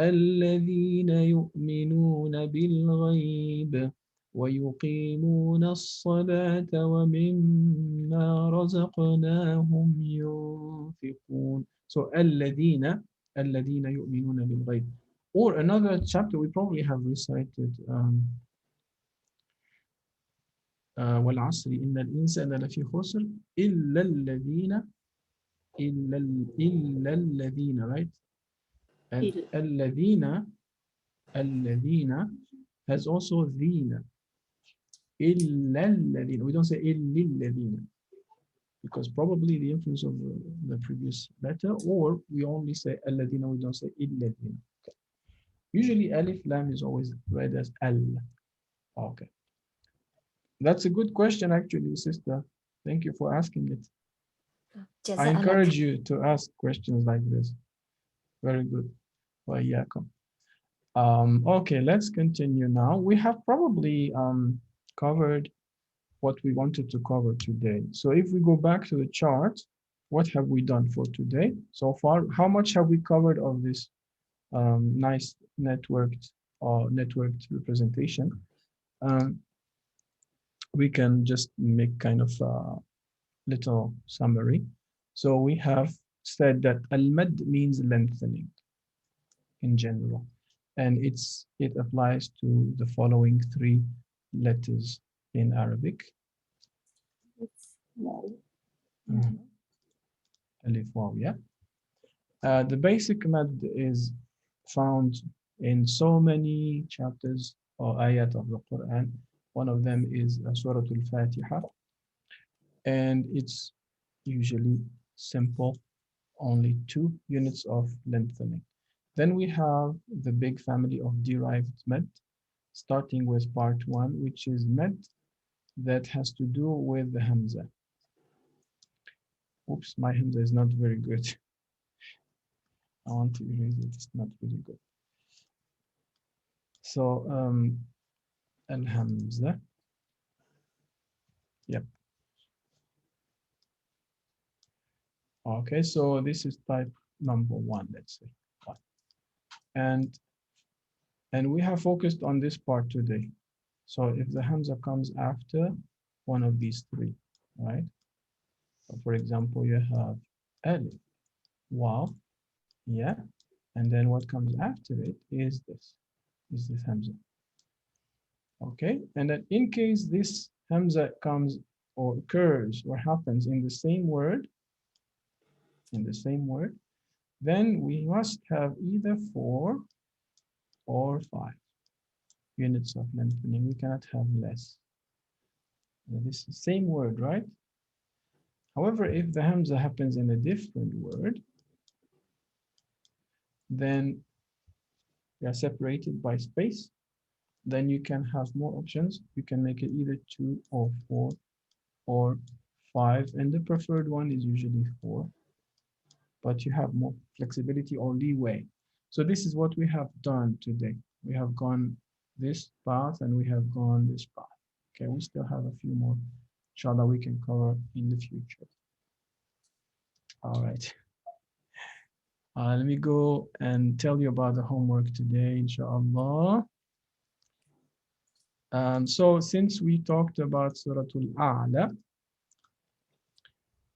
A: الذين يؤمنون بالغيب ويقيمون الصلاة ومما رزقناهم ينفقون. So الذين يؤمنون بالغيب. Or another chapter we probably have recited والعصر إن الإنسان لفي خسر إلا الذين, right? And الذين has also thina. إلا الذين. We don't say إلا الذين because probably the influence of the previous letter, or we only say الذين, we don't say إلا الذين. Okay. Usually alif lam is always read as al. Okay. That's a good question, actually, sister. Thank you for asking it. I
E: Jazakallah.
A: encourage you to ask questions like this. Very good. Okay, let's continue now. We have probably covered what we wanted to cover today. So if we go back to the chart, what have we done for today so far? How much have we covered of this nice networked representation? We can just make kind of a little summary. So we have said that al-mad means lengthening in general, and it applies to the following 3 letters in Arabic. Alif, waw, yeah. The basic mad is found in so many chapters or ayat of the Quran. One of them is Surah Al-Fatiha, and it's usually simple, only 2 units of lengthening. Then we have the big family of derived mad, starting with part 1, which is mad that has to do with the hamza. Oops, my hamza is not very good. I want to erase it, it's not very good. So al-hamza, yep. Okay, so this is type number 1, let's say. And we have focused on this part today. So if the hamza comes after one of these 3, right? So for example, you have alif, waw, yeah, and then what comes after it is this hamza. Okay, and then in case this hamza comes or occurs or happens in the same word, then we must have either 4 or 5 units of lengthening. We cannot have less. This is the same word, right? However, if the hamza happens in a different word, then they are separated by space. Then you can have more options. You can make it either 2 or 4 or 5, and the preferred one is usually 4. But you have more flexibility or leeway. So this is what we have done today. We have gone this path and we have gone this path. Okay, we still have a few more, inshallah, we can cover in the future. All right. Let me go and tell you about the homework today, inshallah. So since we talked about Surah Al-A'la,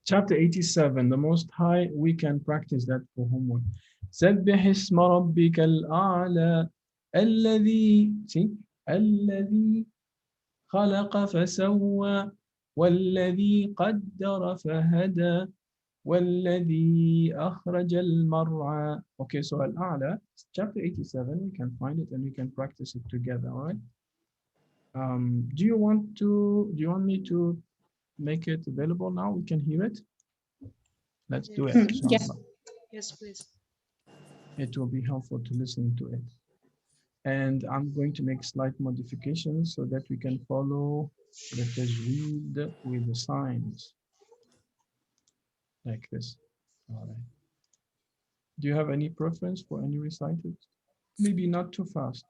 A: chapter 87, the Most High, we can practice that for homework. سبح اسم ربك الأعلى الذي خلق فسوى والذي قدر فهدى والذي أخرج المرعى. Okay, so Al-A'la, chapter 87, we can find it and we can practice it together, all right? Do you want me to make it available now? We can hear it. Let's do it.
B: Yeah.
G: Yes, please.
A: It will be helpful to listen to it. And I'm going to make slight modifications so that we can follow the Tajweed with the signs. Like this. All right. Do you have any preference for any recitals? Maybe not too fast.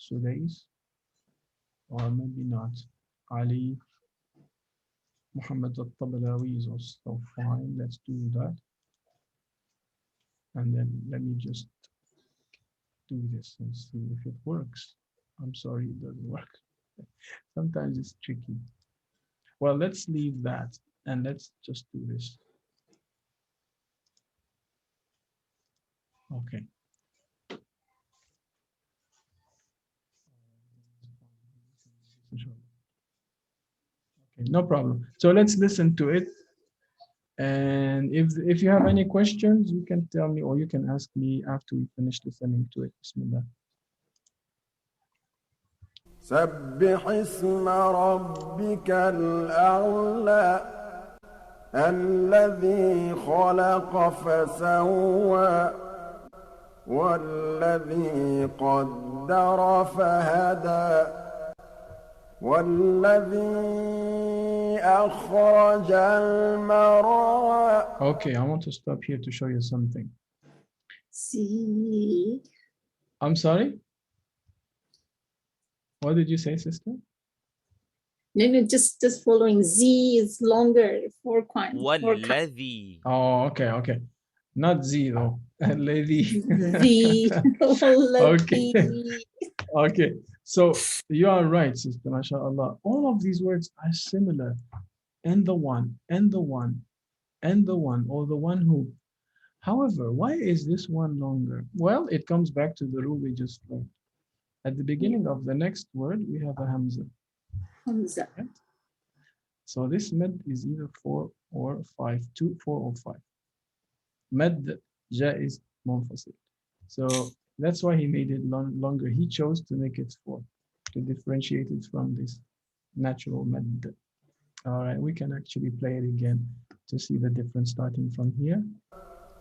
A: Sudais, or maybe not. Ali, Muhammad al-Tabalawi is also fine. Let's do that. And then let me just do this and see if it works. I'm sorry, it doesn't work. Sometimes it's tricky. Well, let's leave that and let's just do this. Okay. Okay, no problem. So let's listen to it. And if you have any questions, you can tell me or you can ask me after we finish listening to it. Bismillah.
H: سبح اسم ربك الأعلى الذي خلق فسوى والذي قدر فهدى والذي أخرج المرعى.
A: Okay, I want to stop here to show you something.
B: See.
A: I'm sorry? What did you say, sister?
B: No, just following. Z is longer, 4 coins.
G: والذي.
A: Oh, okay. Not Z though. Lady.
B: The.
A: Okay. Okay. So you are right, sister, mashallah. All of these words are similar. And the one, and the one, and the one, or the one who. However, why is this one longer? Well, it comes back to the rule we just learned. At the beginning of the next word, we have a hamza.
B: Hamza.
A: Right? So this med is either 4 or 5, 2, 4 or 5. Med jaiz munfasil. So that's why he made it longer. He chose to make it 4 to differentiate it from this natural med. All right, we can actually play it again to see the difference starting from here.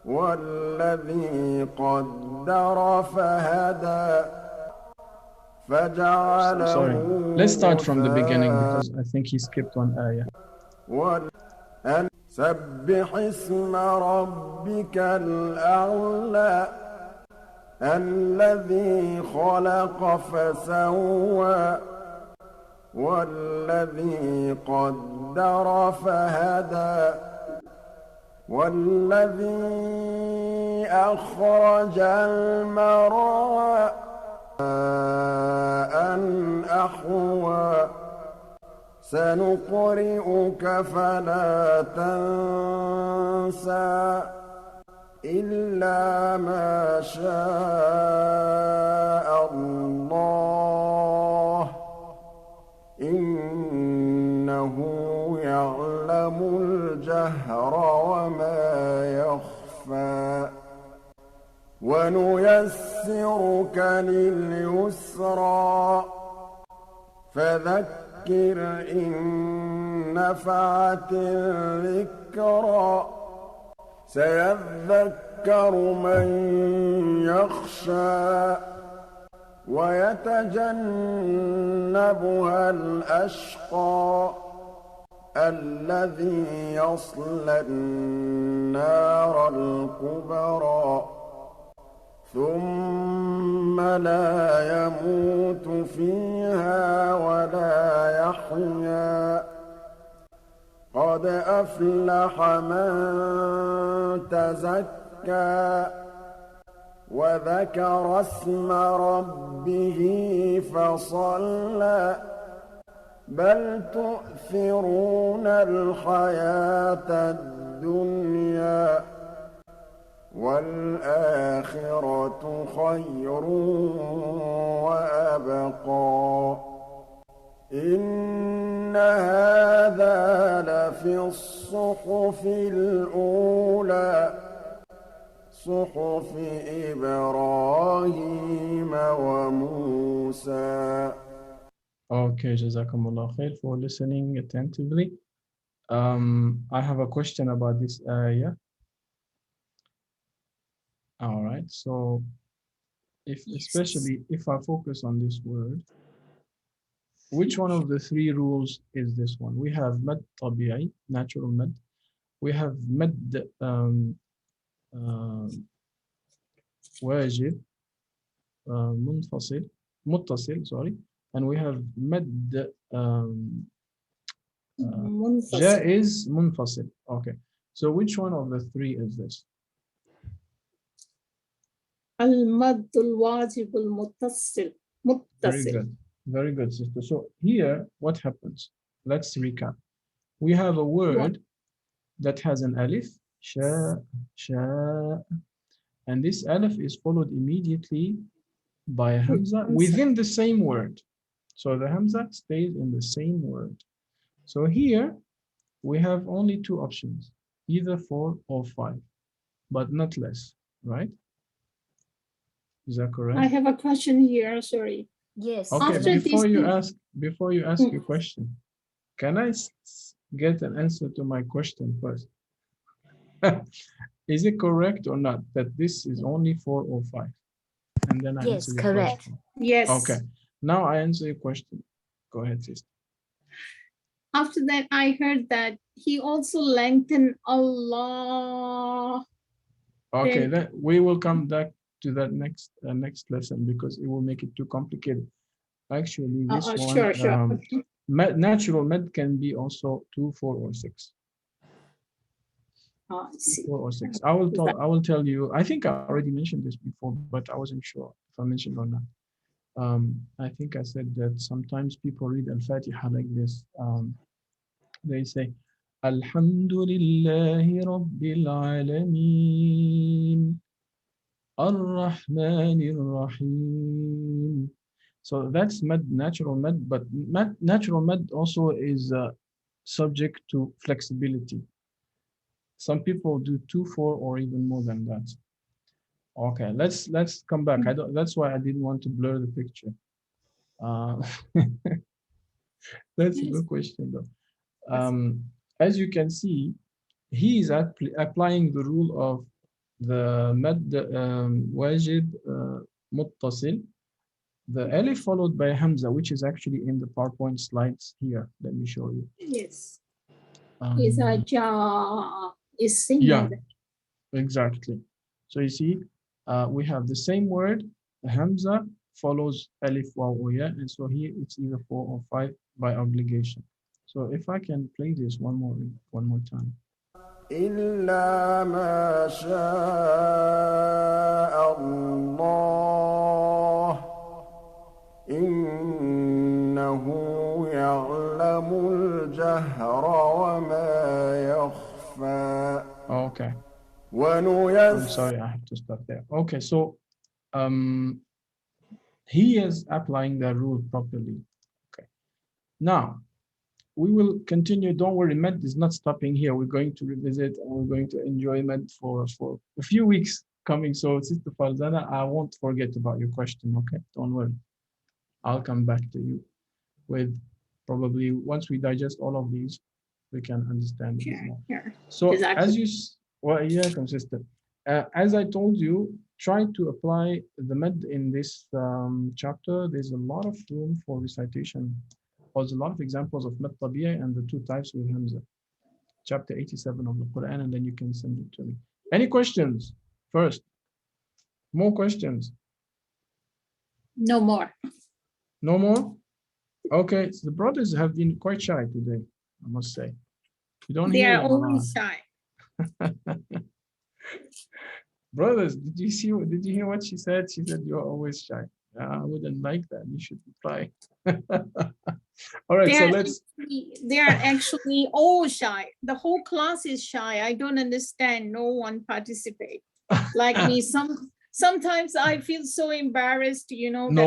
H: والذي قدر فهدى فجعله.
A: Sorry, let's start from the beginning because I think he skipped one ayah.
H: سبح اسم ربك الأعلى الذي خلق فسوى والذي قدر فهدى والذي أخرج المرعى أن أحوى سنقرئك فلا تنسى إلا ما شاء الله إنه يعلم الجهر وما يخفى ونيسرك لليسرى فذكر إن نفعت الذكرى سيذكر من يخشى ويتجنبها الأشقى الذي يصلى النار الكبرى ثم لا يموت فيها ولا يحيا قد أفلح من تزكى وذكر اسم ربه فصلى بل تؤثرون الحياة الدنيا والآخرة خير وأبقى إن هذا لفي الصحف الأولى صحف إبراهيم وموسى.
A: Okay, Jazakumullah khair for listening attentively. I have a question about this ayah. All right, so especially if I focus on this word, which one of the 3 rules is this one? We have mad tabi'i, natural mad. We have mad wajib, muttasil, sorry. And we have mad jaiz munfasil. Okay, so which one of the 3 is this?
B: المد الواجب المتصل.
A: Very good, sister. So here, what happens? Let's recap. We have a word that has an alif, sha, and this alif is followed immediately by a hamza within the same word. So the hamza stays in the same word. So here, we have only 2 options, either 4 or 5, but not less, right? Is that correct?
B: I have a question here, sorry.
E: Yes.
A: Okay,
B: After
A: before you ask your question, can I get an answer to my question first? Is it correct or not that this is only 4 or 5? And then I
E: Yes,
A: answer your
E: correct.
A: question.
B: Yes.
A: Okay. Now I answer your question. Go ahead, sister.
B: After that, I heard that he also lengthened Allah.
A: Okay,
B: Then-
A: then we will come back to that next lesson because it will make it too complicated. Actually, this one,
B: Sure. Okay.
A: natural med can be also 2, 4, or 6.
B: I see.
A: 4 or 6. I will tell you. I think I already mentioned this before, but I wasn't sure if I mentioned or not. I think I said that sometimes people read Al-Fatiha like this. They say, Alhamdulillahi Rabbil Alameen, Ar-Rahmanir Rahim. So that's natural med, but natural med also is subject to flexibility. Some people do 2, 4, or even more than that. Okay, let's come back. That's why I didn't want to blur the picture. That's a good question though. As you can see, he is applying the rule of the mad wajid muttasil, the alif followed by hamza, which is actually in the PowerPoint slides here. Let me show you.
B: Yes. Is a ja is same.
A: Yeah,
B: like that.
A: exactly. So you see, we have the same word, hamza follows alif waw or ya, and so here it's either 4 or 5 by obligation. So if I can play this one more time.
H: إلا ما شاء الله إنه يعلم الجهر وما يخفى.
A: Okay. I'm
H: ونيسر.
A: sorry, I have to stop there. Okay, so he is applying that rule properly. Okay. Now we will continue. Don't worry, med is not stopping here. We're going to revisit and we're going to enjoy med for a few weeks coming. So Sister Falzana, I won't forget about your question. Okay, don't worry. I'll come back to you with probably once we digest all of these, we can understand it more.
B: Sure.
A: So
B: Exactly.
A: as you, well, yeah, consistent. As I told you, try to apply the med in this chapter. There's a lot of room for recitation. There's a lot of examples of med tabi'i and the 2 types with hamza. Chapter 87 of the Quran, and then you can send it to me. Any questions first? More questions?
B: No more.
A: No more? Okay, so the brothers have been quite shy today, I must say. You don't
B: They
A: hear
B: are
A: them a lot.
B: always shy.
A: Brothers, did you hear what she said? She said you're always shy. I wouldn't like that. You should reply. All right, so let's.
B: They are actually all shy. The whole class is shy. I don't understand. No one participates. Like me, sometimes I feel so embarrassed, you know, that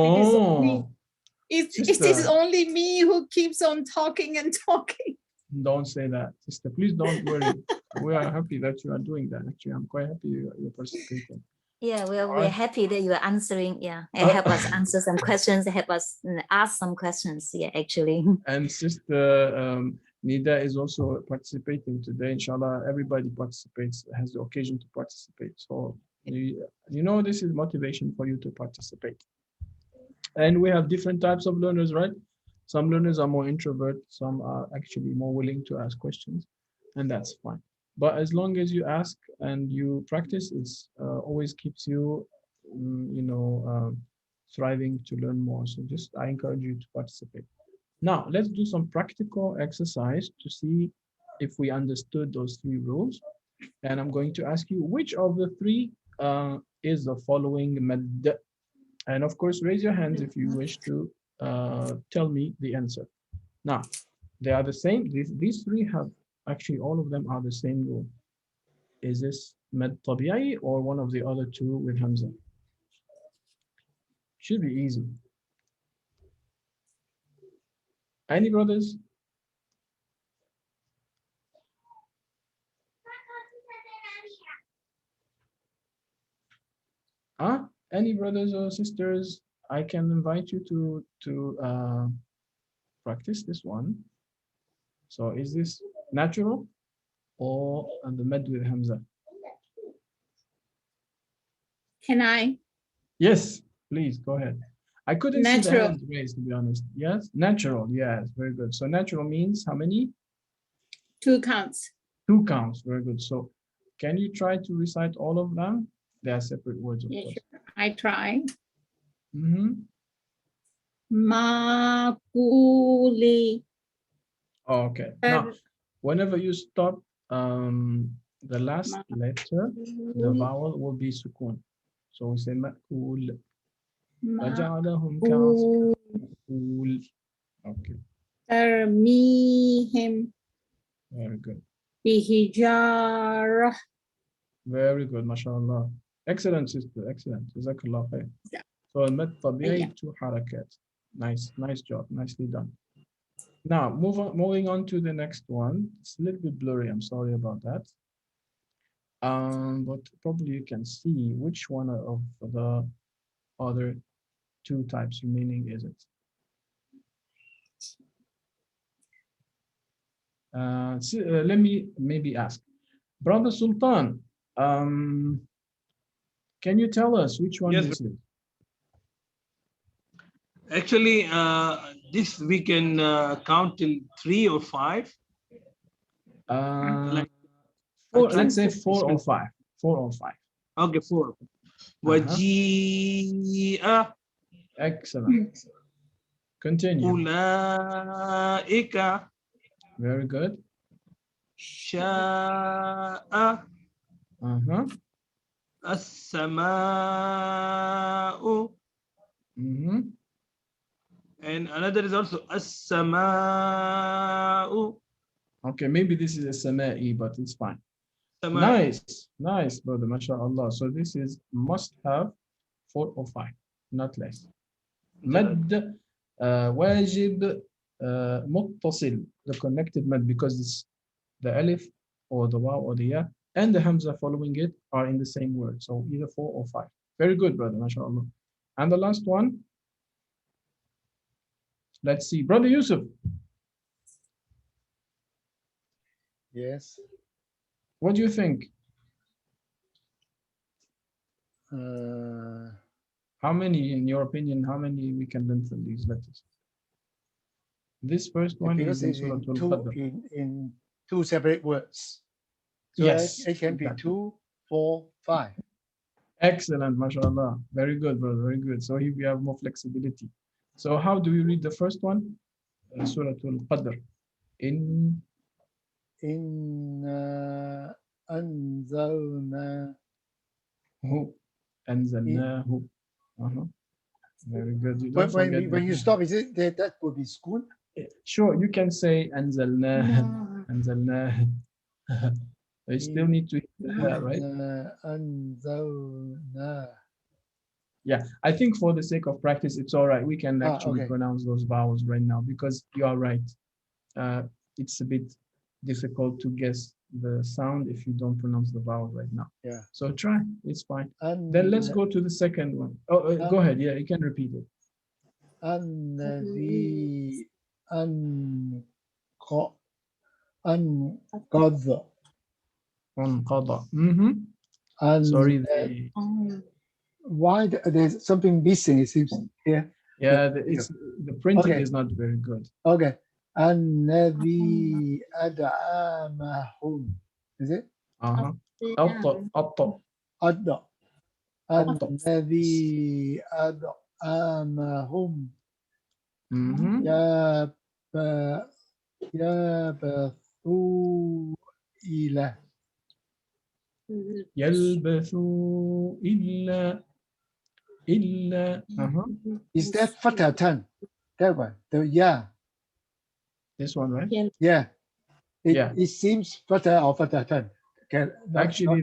B: it is only me who keeps on talking and talking.
A: Don't say that, sister. Please don't worry. We are happy that you are doing that. Actually, I'm quite happy you're participating.
E: Yeah, we're happy that you are answering. Yeah, and help us answer some questions. Help us ask some questions. Yeah, actually. And
A: Sister Nida is also participating today. Inshallah, everybody participates, has the occasion to participate. So you know, this is motivation for you to participate. And we have different types of learners, right? Some learners are more introvert. Some are actually more willing to ask questions, and that's fine. But as long as you ask and you practice, it's always keeps you, thriving to learn more. So I encourage you to participate. Now, let's do some practical exercise to see if we understood those 3 rules. And I'm going to ask you, which of the 3 is the following mad? And of course, raise your hands if you wish to tell me the answer. Now, they are the same. These 3 have, actually, all of them are the same rule. Is this mad tabi'i or one of the other 2 with hamza? Should be easy. Any brothers? Any brothers or sisters? I can invite you to practice this one. So is this natural or the med with hamza?
B: Can I?
A: Yes, please go ahead. I couldn't see the
B: Natural.
A: hand raised, to be honest. Yes, natural. Yes, very good. So natural means how many?
B: 2 counts.
A: 2 counts. Very good. So can you try to recite all of them? They are separate words, of
B: Yeah,
A: course.
B: sure. I try.
A: Mhm.
B: Makuli.
A: Okay. Now, whenever you stop the last letter, the vowel will be sukun. So we say ma'kul. فَجَعَلَهُمْ كَعَصْفٍ مَأْكُولٍ. Okay,
B: Tarmihim
A: very good.
B: bihijarah.
A: Very good, mashallah. Excellent, sister. Excellent. Jazakallah khair. So al-mad tabi'i, 2 harakat. Nice, nice job. Nicely done. Now, moving on to the next one. It's a little bit blurry. I'm sorry about that. But probably you can see which one of the other 2 types remaining is it. Let me maybe ask, Brother Sultan, can you tell us which one
C: Yes,
A: this is?
C: actually, this we can count till 3 or 5.
A: Let's say 4 or 5. 4 or 5.
C: Okay, 4. Waji'a
A: Excellent. Continue.
C: ulaika
A: Very good.
C: sha'a as-sama'u. And another is also as-sama'u.
A: Okay, maybe this is a sama'i, but it's fine.
C: Sama'i.
A: Nice, nice, brother, mashallah. So this is must have 4 or 5, not less. Mad, wajib, muttasil, the connected mad, because it's the alif or the waw or the ya and the hamza following it are in the same word. So either 4 or 5. Very good, brother, mashallah. And the last one, let's see, Brother Yusuf.
G: Yes.
A: What do you think? How many, in your opinion, how many we can learn from these letters? This first one
G: because
A: is in
G: it's
A: Surah Al-Qadr.
G: in 2 separate words. So
A: Yes,
G: it can be
A: exactly.
G: 2, 4, 5.
A: Excellent, mashallah. Very good, brother, very good. So here we have more flexibility. So how do we read the first one? Surah Al-Qadr.
G: Inna anzalnahu.
A: Anzalnahu. Very good. You don't forget
G: When you stop, is it that would be school?
A: Sure, you can say anzalnah, anzalnah. You still need to hear that, right?
G: Anzalna.
A: Yeah, I think for the sake of practice, it's all right. We can actually
G: okay.
A: pronounce those vowels right now because you are right. It's a bit difficult to guess the sound if you don't pronounce the vowel right now.
G: Yeah.
A: So try, it's fine. Then let's go to the second one. Oh, go ahead. Yeah, you can repeat it.
G: Anqadha. Anqadha.
A: Sorry.
G: Why there's something missing? It seems here.
A: Yeah, the printing is not very good.
G: Okay. An-Nabi ad'amahum. Is it?
A: Adda.
G: An-Nabi ad'amahum. Yabathu ila.
A: Yalbathu illa.
G: Is that fatatan? That one. Yeah.
A: This one, right?
G: Yeah. It seems fata or fatatan.
A: Actually,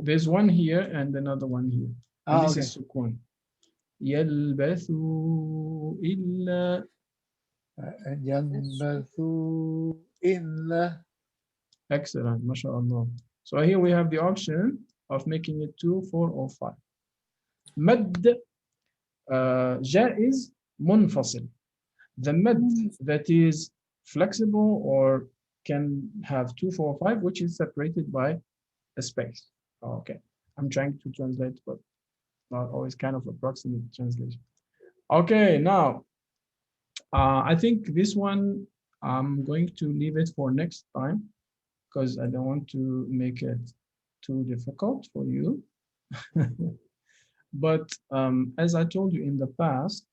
A: there's one here and another one here. And this is sukun. Yalbathu illa.
G: Yalbathu illa.
A: Excellent, mashallah. So here we have the option of making it 2, 4, or 5. Mad jaiz munfasil. The mad that is flexible or can have 2, 4, 5, which is separated by a space. Okay, I'm trying to translate, but not always kind of approximate translation. Okay, now I think this one I'm going to leave it for next time because I don't want to make it too difficult for you. But as I told you in the past,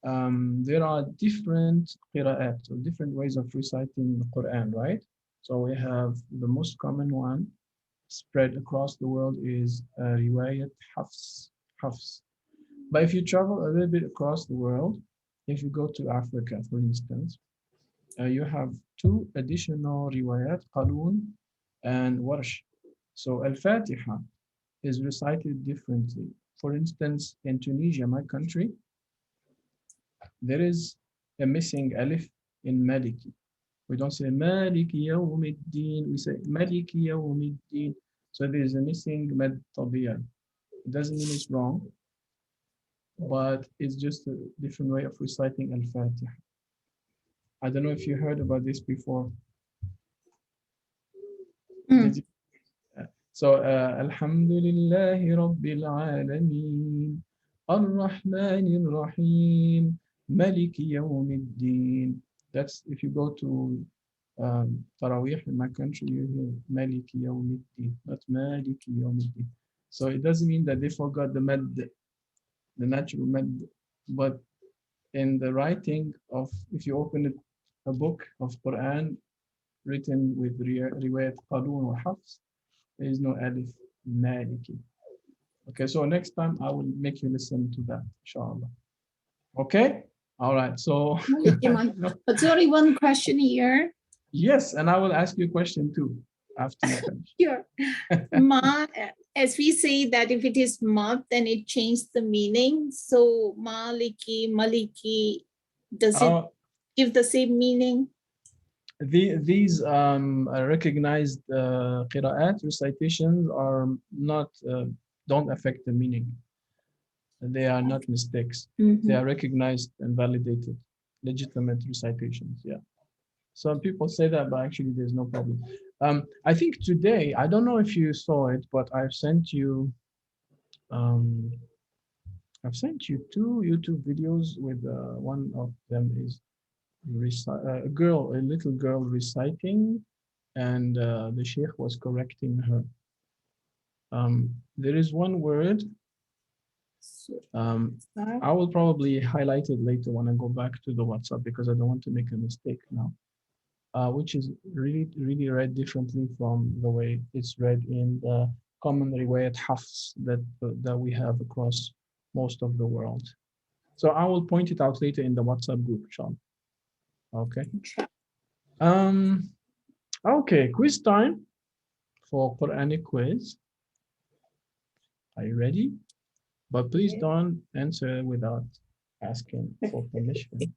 A: there are different qira'at, or different ways of reciting the Quran, right? So we have the most common one spread across the world is riwayat Hafs. But if you travel a little bit across the world, if you go to Africa, for instance, you have two additional riwayat, Kowloon and Warsh. So Al-Fatiha is recited differently. For instance, in Tunisia, my country, there is a missing alif in Maliki. We don't say Maliki Yawmiddin, we say Maliki Yawmiddin. So there is a missing mad tabi'a. It doesn't mean it's wrong, but it's just a different way of reciting Al-Fatiha. I don't know if you heard about this before. Did you? So, Alhamdulillahi Rabbil Alameen, Ar-Rahmanir Rahim, Maliki Yawmiddin. That's if you go to Taraweeh in my country, you hear Maliki Yawmiddin, not Maliki Yawmiddin. So it doesn't mean that they forgot the mad, the natural mad, but in the writing of, if you open a book of Quran written with riwayat Kowloon or Hafs, there is no alif, Maliki. Okay, so next time I will make you listen to that, inshallah. Okay, all right. So,
B: but sorry, one question here.
A: Yes, and I will ask you a question too after you finish.
B: Sure. Ma, as we say that if it is mat, then it changes the meaning. So Maliki, Maliki, does it give the same meaning?
A: These recognized qira'at recitations are not, don't affect the meaning. They are not mistakes. They are recognized and validated, legitimate recitations. Yeah. Some people say that, but actually there's no problem. I think today, I don't know if you saw it, but I've sent you two YouTube videos with one of them is a little girl reciting, and the sheikh was correcting her. There is one word, I will probably highlight it later when I go back to the WhatsApp because I don't want to make a mistake now, which is really read differently from the way it's read in the common riwayat Hafs that we have across most of the world. So I will point it out later in the WhatsApp group, Sean. Okay. Okay, quiz time for Quranic quiz. Are you ready? But please don't answer without asking for permission.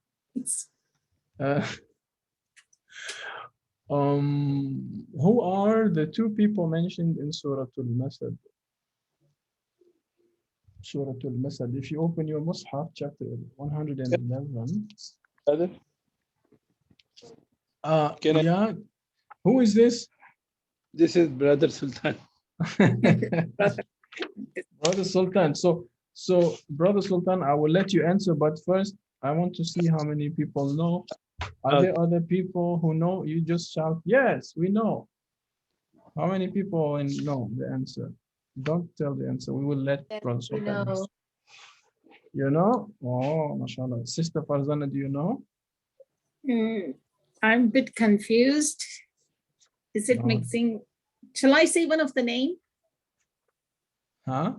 A: Who are the two people mentioned in Surah Al-Masad? Surah Al-Masad. If you open your Mus'haf, chapter 111. Yeah. Who is this?
C: This is Brother Sultan.
A: Brother Sultan. So Brother Sultan, I will let you answer, but first I want to see how many people know. Are there other people who know? You just shout, yes, we know. How many people know the answer? Don't tell the answer. We will let Brother Sultan answer. You know? Oh, mashallah. Sister Farzana, do you know?
B: I'm a bit confused. Is it mixing? Shall I say one of the name?
A: Huh?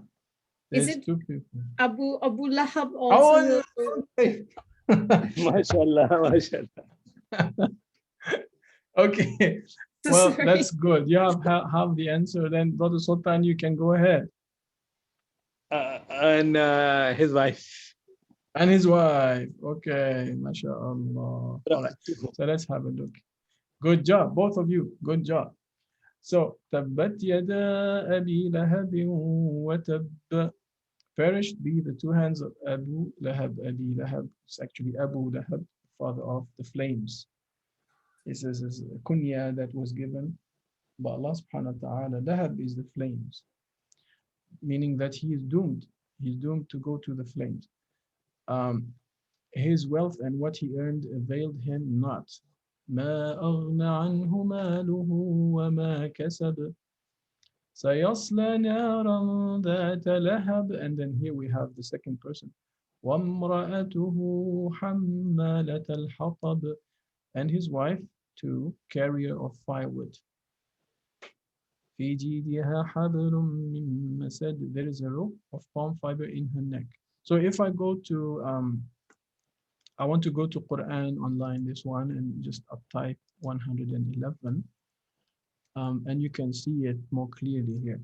B: Is it
A: two people?
B: Abu Lahab also?
C: Mashallah, mashallah.
A: Okay. Well, that's good. You have the answer. Then, Brother Sultan, you can go ahead.
C: And his wife.
A: And his wife. Okay, mashallah. All right. So let's have a look. Good job, both of you. Good job. So, Tabbat yada Abi Lahab wa tab. Perished be the two hands of Abu Lahab. Abi Lahab. It's actually Abu Lahab, father of the flames. This is a kunya that was given by Allah subhanahu wa ta'ala. Lahab is the flames. meaning that he is doomed. He's doomed to go to the flames. His wealth and what he earned availed him not. ما أغنى عنه ماله وما كسب سيصلى نارا ذات لهب. And then here we have the second person. وامرأته حمالة الحطب. And his wife too, carrier of firewood. في جيدها حبل من مسد. There is a rope of palm fiber in her neck. So if I go to I want to go to Quran online, this one, and just type 111, and you can see it more clearly here.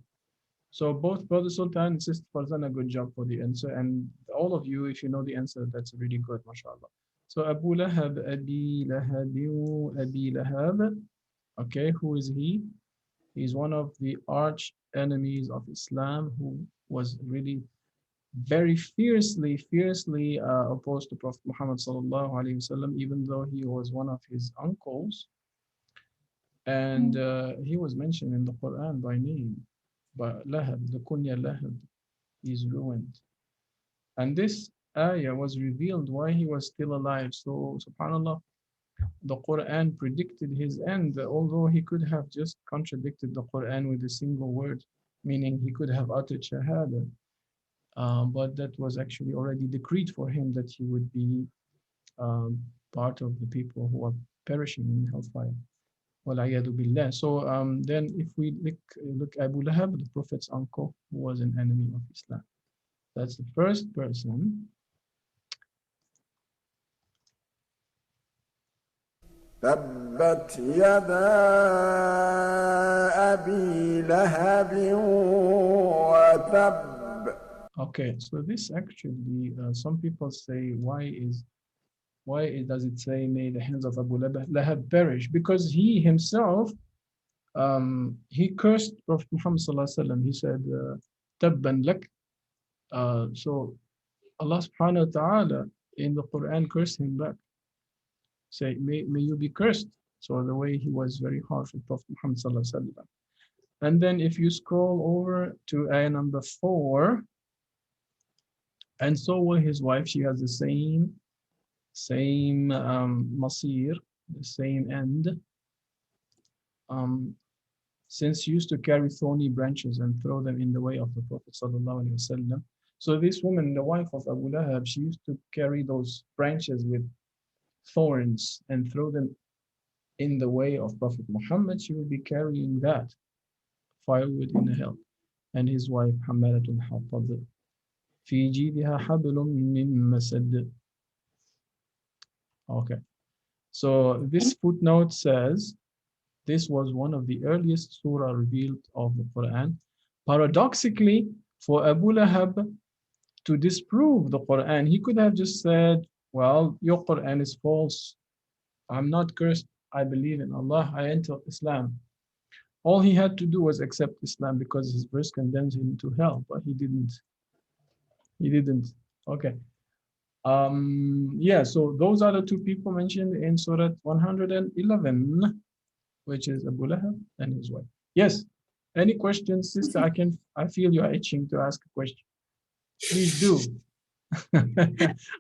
A: So both Brother Sultan and Sister Farzana, good job for the answer, and all of you, if you know the answer, that's really good, mashallah. So Abu Lahab, Abi Lahab, okay, who is he? He's one of the arch enemies of Islam who was really very fiercely opposed to Prophet Muhammad sallallahu alaihi wasallam, even though he was one of his uncles, and he was mentioned in the Quran by name. But Lahab, the kunya Lahab, is ruined, and this ayah was revealed while he was still alive. So subhanallah, the Quran predicted his end, although he could have just contradicted the Quran with a single word, meaning he could have uttered shahada. But that was actually already decreed for him, that he would be part of the people who are perishing in hellfire. So then if we look Abu Lahab, the Prophet's uncle, who was an enemy of Islam. That's the first person.
H: تبت يدا أبي لهب وتب.
A: Okay, so this actually, some people say, why does it say, may the hands of Abu Lahab perish? Because he himself, he cursed Prophet Muhammad sallallahu alaihi wasallam. He said, tabban lak. So Allah subhanahu wa ta'ala in the Quran cursed him back. Say, may you be cursed. So the way he was very harsh with Prophet Muhammad sallallahu alaihi wasallam. And then if you scroll over to ayah number 4, and so will his wife. She has the same masir, the same end. Since she used to carry thorny branches and throw them in the way of the Prophet sallallahu alaihi wasallam. So this woman, the wife of Abu Lahab, she used to carry those branches with thorns and throw them in the way of Prophet Muhammad. She will be carrying that firewood in hell. And his wife, Hamalatul Hatab. في جيدها حبل من مسد. Okay, so this footnote says this was one of the earliest surah revealed of the Quran. Paradoxically, for Abu Lahab to disprove the Quran, he could have just said, well, your Quran is false. I'm not cursed. I believe in Allah. I enter Islam. All he had to do was accept Islam because his verse condemns him to hell, but he didn't. Okay. Yeah, so those are the two people mentioned in Surah 111, which is Abu Lahab and his wife. Yes. Any questions, sister? I feel you are itching to ask a question. Please do.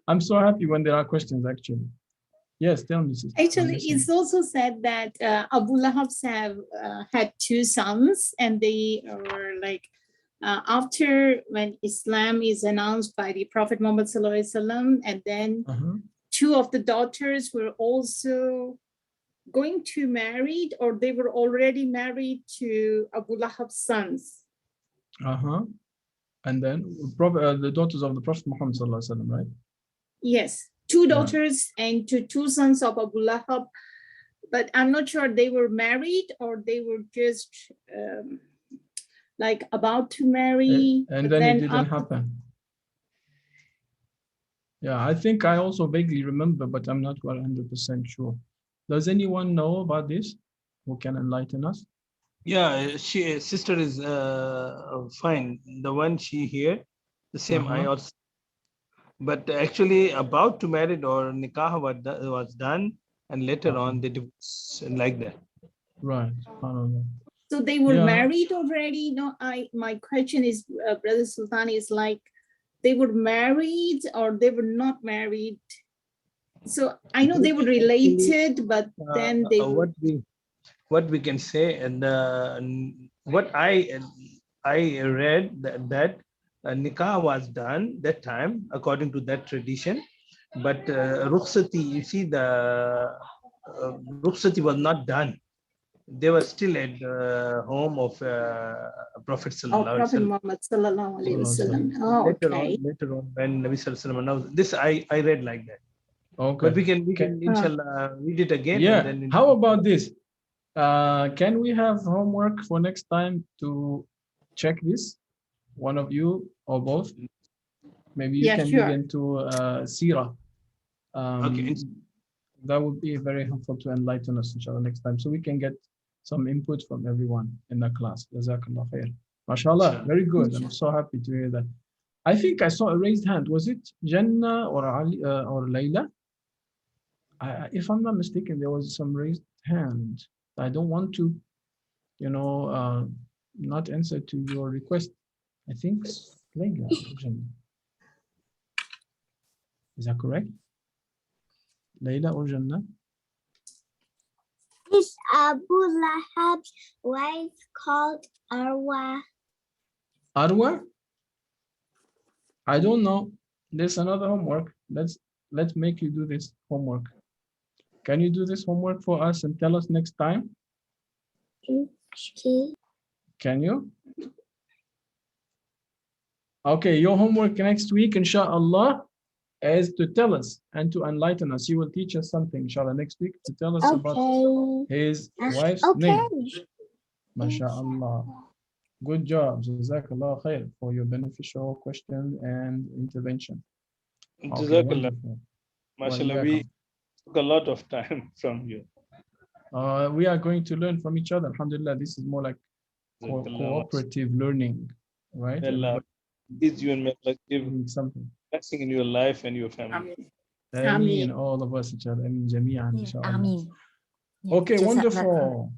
A: I'm so happy when there are questions, actually. Yes, tell me, sister.
B: Actually, it's also said that Abu Lahab had two sons, and they were like, after when Islam is announced by the Prophet Muhammad sallallahu alaihi wasallam, and then two of the daughters were also going to marry, or they were already married to Abu Lahab's sons.
A: And then the daughters of the Prophet Muhammad sallallahu alaihi wasallam, right?
B: Yes, two daughters and two sons of Abu Lahab, but I'm not sure they were married or they were just like about to marry.
A: And then it didn't happen. Yeah, I think I also vaguely remember, but I'm not 100% sure. Does anyone know about this who can enlighten us?
C: Yeah, sister is fine. The one she here, the same I also. But actually about to marry or nikah was done, and later on they divorced and like that.
A: Right.
B: So they were
A: Yeah.
B: married already? No, my question is, Brother Sultan, is like, they were married or they were not married? So I know they were related, but then they were.
C: What we can say, and what I read that nikah was done that time according to that tradition, but rukhsati, you see, the rukhsati was not done. They were still at the home of Prophet
B: Oh,
C: Sallallahu Alaihi
B: Prophet
C: Wasallam.
B: Muhammad Sallallahu Alaihi Wasallam. Oh, okay.
C: Later on, when Nabi Sallallahu Alaihi Wasallam announced this, I read like that.
A: Okay.
C: But we can inshallah read it again.
A: Yeah.
C: And then
A: How about this? Can we have homework for next time to check this? One of you or both? Maybe you can dig into Sirah.
C: Okay.
A: That would be very helpful to enlighten us, inshallah, next time. So we can get some input from everyone in the class. Jazakallah khair. MashaAllah, very good. I'm so happy to hear that. I think I saw a raised hand. Was it Jannah or Ali or Layla? If I'm not mistaken, there was some raised hand. I don't want to, not answer to your request. I think Layla or Jannah. Is that correct? Layla or Jannah?
I: Is Abu Lahab's wife called Arwa?
A: Arwa? I don't know. There's another homework. Let's make you do this homework. Can you do this homework for us and tell us next time?
I: Okay.
A: Can you? Okay, your homework next week, inshallah, is to tell us and to enlighten us. You will teach us something, inshallah, next week to tell us about his wife's name. MashaAllah. Good job. Jazakallah khair for your beneficial question and intervention.
C: Jazakallah.
A: Mashallah,
C: we took a lot of time from you.
A: We are going to learn from each other. Alhamdulillah, this is more like cooperative learning, right?
C: Allah gives you and give
A: something.
C: Blessing in your life and your family.
A: Ameen. All of us, inshallah. Ameen. Jami'an, inshallah.
E: Ameen.
A: Okay, wonderful.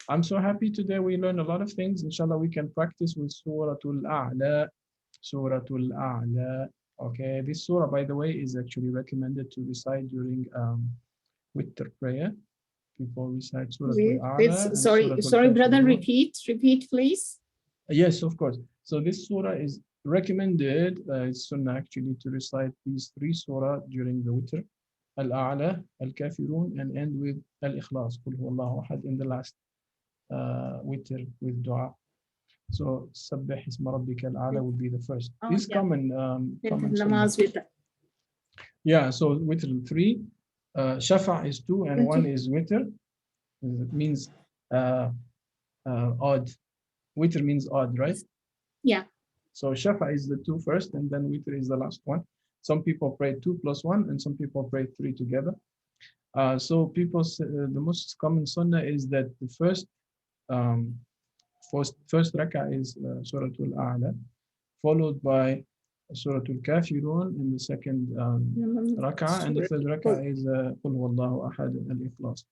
A: I'm so happy today. We learned a lot of things. Inshallah, we can practice with Suratul A'la. Suratul A'la. Okay, this surah, by the way, is actually recommended to recite during witr prayer. People recite Suratul A'la.
B: Sorry, brother, repeat, please.
A: Yes, of course. So this surah is recommended, it's sunnah actually, to recite these three surah during the witr. Al-A'la, Al-Kafirun, and end with Al-Ikhlas, Qul Huwallahu Ahad, in the last witr with dua. So Sabbih Isma Rabbika Al-A'la would be the first. This common
B: witr.
A: Yeah, so witr 3, Shafa is 2, and 1 is witr. It means odd. Witr means odd, right?
B: Yeah.
A: So Shafa is the 2 first, and then witr is the last one. Some people pray 2 plus 1, and some people pray 3 together. So people say, the most common sunnah is that the first rak'ah is Suratul A'la, followed by Suratul Kafirun in the second rak'ah, and the third rak'ah is Qul Huwallahu Ahad al-Ikhlas.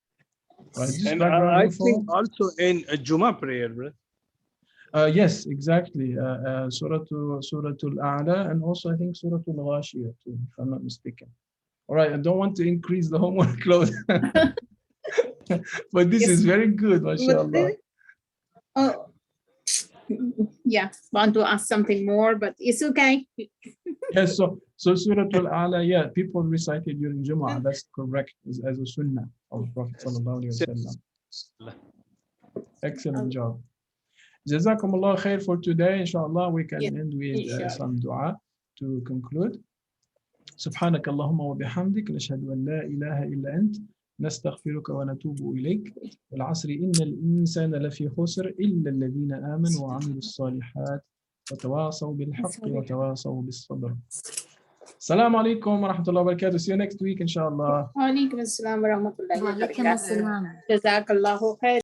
A: Right.
C: And I think also in a Jummah prayer, bro.
A: Yes, exactly. Suratul A'la, and also I think Suratul Ghashiyah too, if I'm not mistaken. All right, I don't want to increase the homework load, but this is very good, mashallah.
B: Yeah, want to ask something more, but it's okay.
A: Yes, so Suratul A'la, yeah, people recite it during Jummah. That's correct, as a sunnah of Prophet Sallallahu Alaihi Wasallam. Excellent job. Jazakumullah khair for today. Inshallah, we can end with some dua to conclude. سبحانك اللهم وبحمدك نشهد أن لا إله إلا أنت نستغفرك ونتوب إليك والعصر إن الإنسان لفي خسر إلا الذين آمنوا وعملوا الصالحات وتواصوا بالحق وتواصوا بالصبر. السلام عليكم ورحمة الله وبركاته. See you next week إن شاء الله.
B: وعليكم السلام ورحمة الله وبركاته.
E: وعليكم السلام.
B: جزاك الله خير.